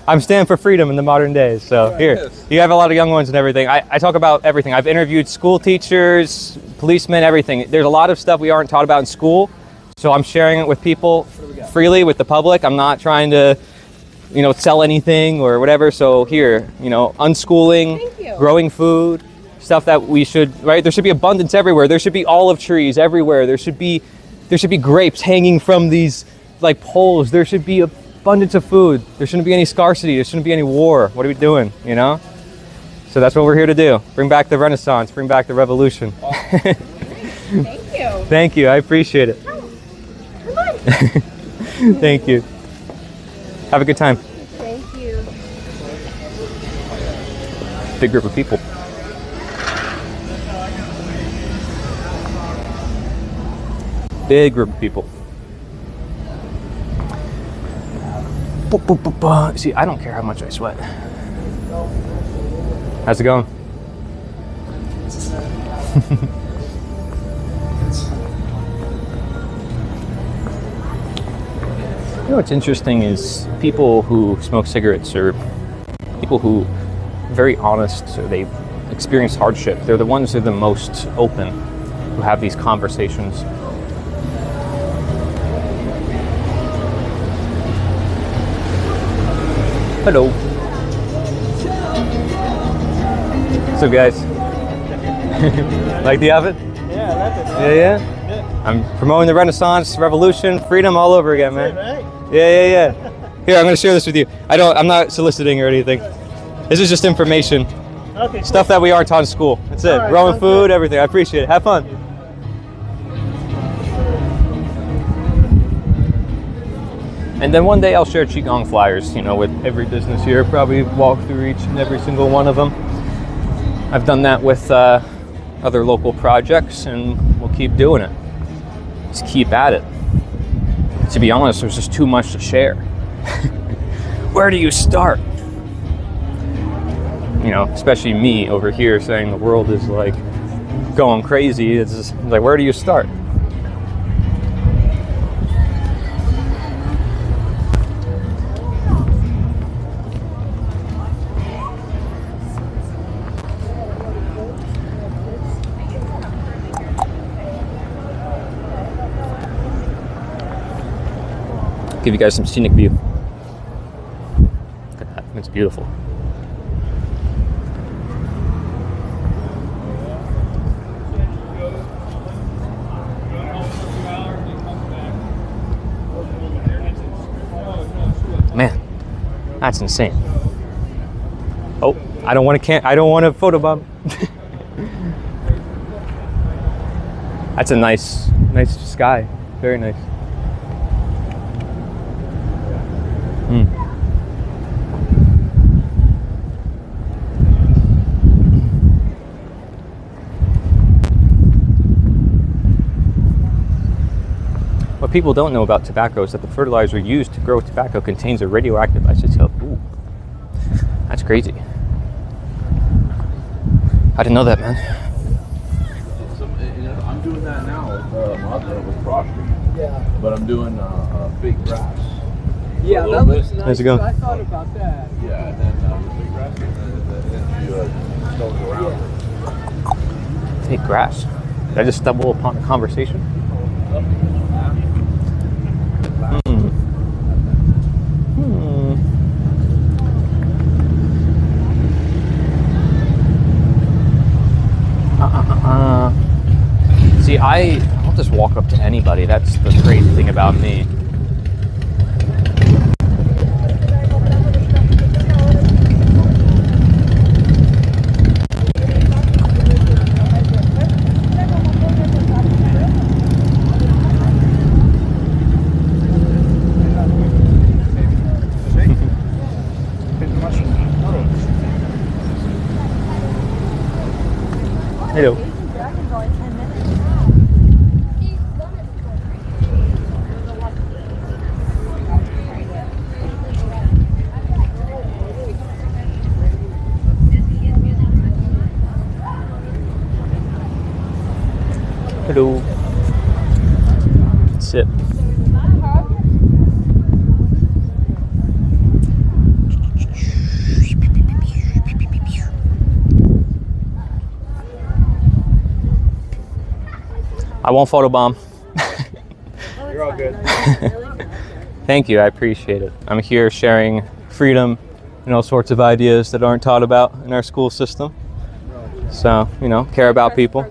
I'm standing for freedom in the modern days. So here, you have a lot of young ones and everything. I talk about everything. I've interviewed school teachers, policemen, everything. There's a lot of stuff we aren't taught about in school. So I'm sharing it with people freely, with the public. I'm not trying to, you know, sell anything or whatever. So here, you know, unschooling, growing food, stuff that we should, right? There should be abundance everywhere. There should be olive trees everywhere. There should be grapes hanging from these like poles. There should be abundance of food. There shouldn't be any scarcity. There shouldn't be any war. What are we doing, you know? So that's what we're here to do. Bring back the Renaissance, bring back the revolution. Thank you. Thank you, I appreciate it. Come on. Thank you. Have a good time. Thank you. Big group of people. Big group of people. See, I don't care how much I sweat. How's it going? You know what's interesting is people who smoke cigarettes or people who are very honest, so they've experienced hardship. They're the ones who are the most open, who have these conversations. Hello. What's up, guys? Like the outfit? Yeah, I like it. Yeah. I'm promoting the Renaissance, revolution, freedom all over again, man. Yeah. Here, I'm going to share this with you. I'm not soliciting or anything. This is just information. Okay. Stuff that we aren't taught in school. That's it. Right, Growing food, everything. I appreciate it. Have fun. And then one day I'll share Qigong flyers, you know, with every business here. Probably walk through each and every single one of them. I've done that with other local projects, and we'll keep doing it. Just keep at it. To be honest, there's just too much to share. Where do you start? You know, especially me over here saying the world is like going crazy. It's just like, where do you start? Give you guys some scenic view. Look at that, it's beautiful. That's insane. Oh, I don't want to I don't want to photobomb. That's a nice sky. Very nice. What people don't know about tobacco is that the fertilizer used to grow tobacco contains a radioactive isotope. Ooh, that's crazy. I didn't know that, man. I'm doing that now with Cross Street. Yeah. But I'm doing big grass. Yeah, that looks nice. How's it going? I thought about that. Yeah, and then big grass, and then you don't go around. Take grass. Did I just stumble upon a conversation? See, I'll just walk up to anybody. That's the crazy thing about me. Hello. Hello. Sit. I won't photobomb. You're all good. Thank you, I appreciate it. I'm here sharing freedom and all sorts of ideas that aren't taught about in our school system. So, you know, care about people.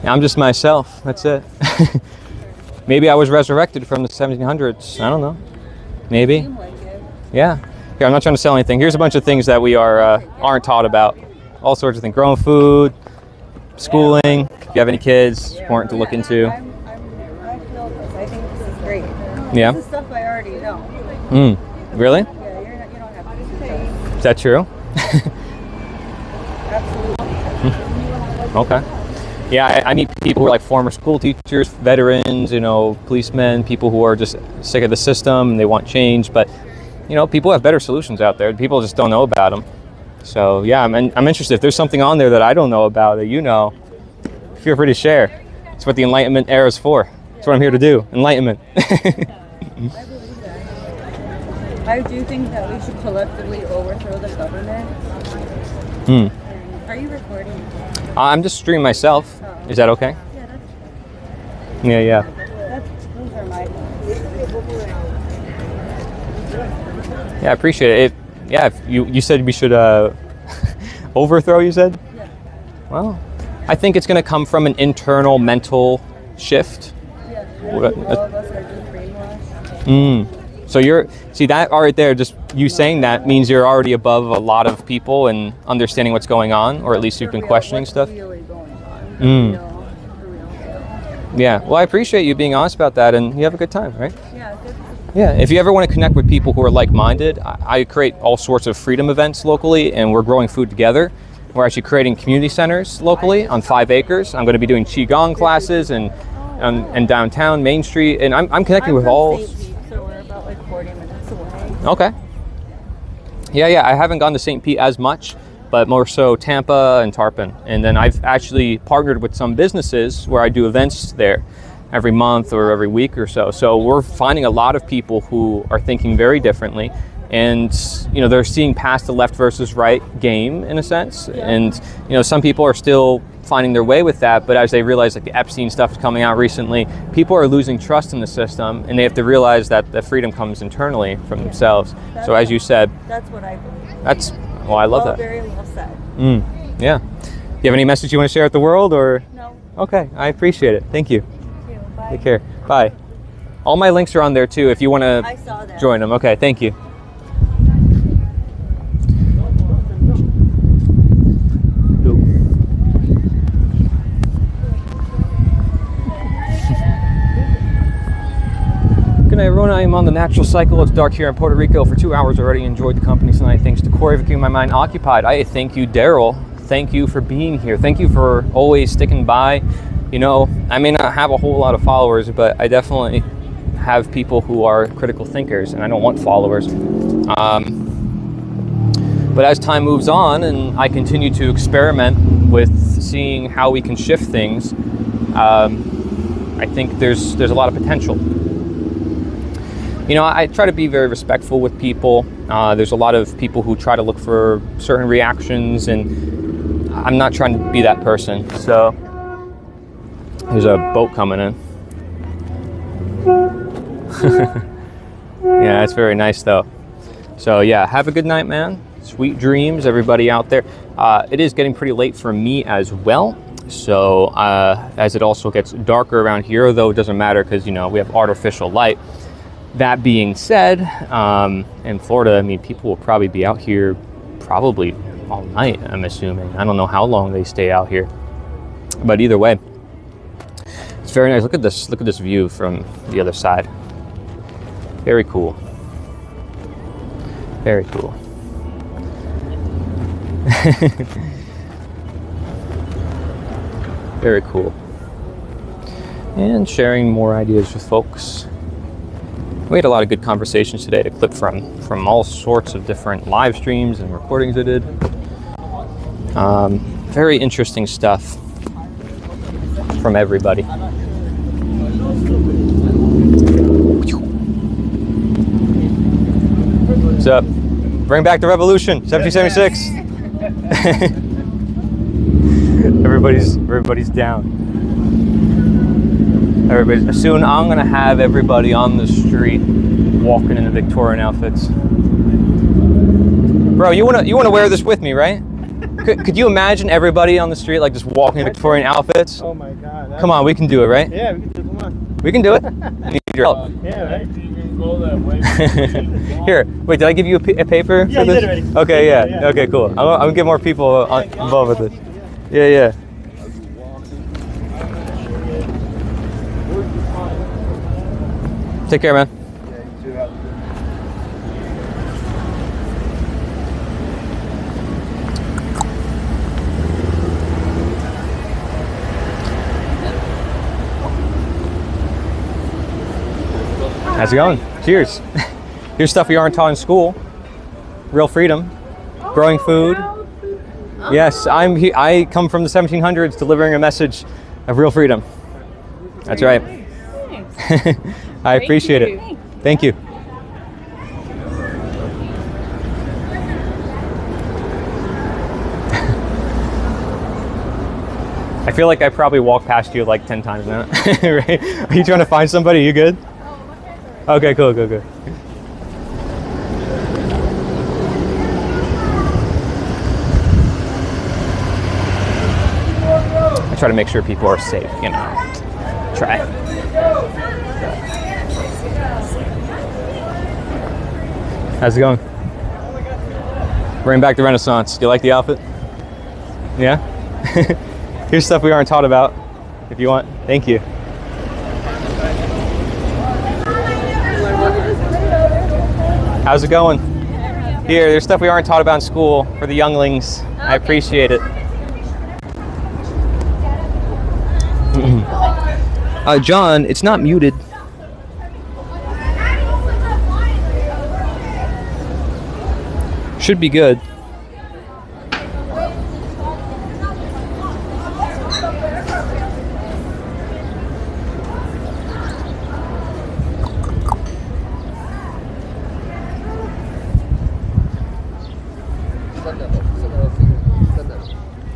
I'm just myself, that's it. Maybe I was resurrected from the 1700s, I don't know. Maybe. Yeah. Here, I'm not trying to sell anything. Here's a bunch of things that we aren't taught about. All sorts of things, growing food, schooling. If you have any kids, important to look into. I feel this. I think this is great. Yeah. This is stuff I already know. Really? Yeah, you don't have to do this. Is that true? Absolutely. Okay. Yeah, I meet people who are like former school teachers, veterans, you know, policemen, people who are just sick of the system and they want change. But, you know, people have better solutions out there. People just don't know about them. So, yeah, I'm interested. If there's something on there that I don't know about that you know, feel free to share. It's what the Enlightenment era is for. It's what I'm here to do, enlightenment. I believe that. I do think that we should collectively overthrow the government. Are you recording? I'm just streaming myself. Oh. Is that okay? Yeah, that's Yeah. those are my thoughts. Yeah, I appreciate it. Yeah, if you said we should overthrow, you said? Yeah. Well, I think it's going to come from an internal mental shift. Yeah. All of us are just brainwashed. So see that right there, just you saying that means you're already above a lot of people and understanding what's going on, or at least you've been questioning stuff. Really going on. The real. Yeah, well, I appreciate you being honest about that, and you have a good time, right? Yeah, good. Yeah, if you ever want to connect with people who are like-minded, I create all sorts of freedom events locally, and we're growing food together. We're actually creating community centers locally on 5 acres. I'm going to be doing Qigong classes and downtown Main Street, and I'm connecting with all. So we're about like 40 minutes away. Okay. Yeah, I haven't gone to St. Pete as much, but more so Tampa and Tarpon. And then I've actually partnered with some businesses where I do events there every month or every week or so. So we're finding a lot of people who are thinking very differently, and you know, they're seeing past the left versus right game in a sense. Yeah. And you know, some people are still finding their way with that, but as they realize like the Epstein stuff is coming out recently, people are losing trust in the system, and they have to realize that the freedom comes internally from themselves. So as you said, that's what I believe. Well, I love that. Very well said. Yeah. Do you have any message you want to share with the world, or? No. Okay, I appreciate it. Thank you. Thank you. Bye. Take care. Bye. All my links are on there too if you want to I saw that. join them. Okay, thank you. everyone. I am on the natural cycle. It's dark here in Puerto Rico for 2 hours already. Enjoyed the company tonight. Thanks to Corey for keeping my mind occupied. I thank you, Daryl. Thank you for being here. Thank you for always sticking by. You know, I may not have a whole lot of followers, but I definitely have people who are critical thinkers, and I don't want followers. But as time moves on and I continue to experiment with seeing how we can shift things, I think there's a lot of potential. You know, I try to be very respectful with people. There's a lot of people who try to look for certain reactions, and I'm not trying to be that person. So there's a boat coming in. Yeah, it's very nice though. So yeah, have a good night, man. Sweet dreams, everybody out there. It is getting pretty late for me as well. So as it also gets darker around here, though it doesn't matter because, you know, we have artificial light. That being said, in Florida, I mean, people will probably be out here probably all night, I'm assuming. I don't know how long they stay out here. But either way, it's very nice. Look at this view from the other side. Very cool. Very cool. Very cool. And sharing more ideas with folks. We had a lot of good conversations today to clip from all sorts of different live streams and recordings I did. Very interesting stuff from everybody. What's up? Bring back the revolution, 1776. Everybody's down. Soon I'm gonna have everybody on the street walking in the Victorian outfits. Bro, you wanna wear this with me, right? Could you imagine everybody on the street like just walking in Victorian outfits? Oh my God. Come on, we can do it, right? Yeah, we can do it. Come on. We can do it. I need your help. Yeah, right. Here, wait, did I give you a paper Yeah, for you this? did already. Okay, yeah. Okay, cool. I'm gonna get more people involved with this. Yeah. Take care, man. How's it going? Cheers. Here's stuff we aren't taught in school. Real freedom. Growing food. Yes, I come from the 1700s delivering a message of real freedom. That's right. I appreciate it. Thank you. I feel like I probably walked past you like 10 times now. Right? Are you trying to find somebody? You good? Okay, cool. I try to make sure people are safe, you know. Try. How's it going? Bring back the Renaissance. Do you like the outfit? Yeah? Here's stuff we aren't taught about, if you want. Thank you. How's it going? Here, there's stuff we aren't taught about in school for the younglings. I appreciate it. John, it's not muted. Should be good.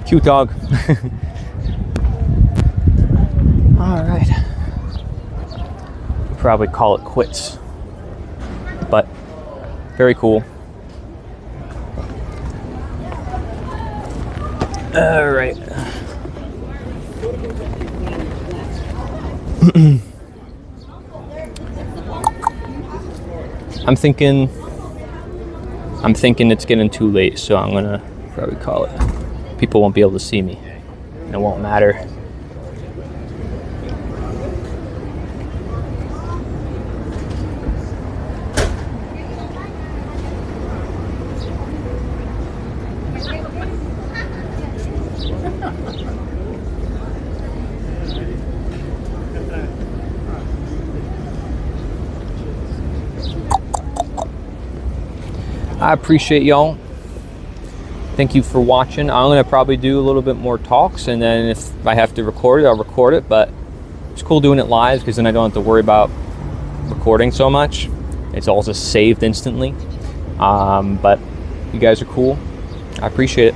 Cute dog. All right. Probably call it quits, but very cool. All right. I'm thinking it's getting too late, so I'm gonna probably call it. People won't be able to see me. It won't matter. I appreciate y'all. Thank you for watching. I'm gonna probably do a little bit more talks, and then if I have to record it, I'll record it, but it's cool doing it live because then I don't have to worry about recording so much. It's all just saved instantly. But you guys are cool. I appreciate it.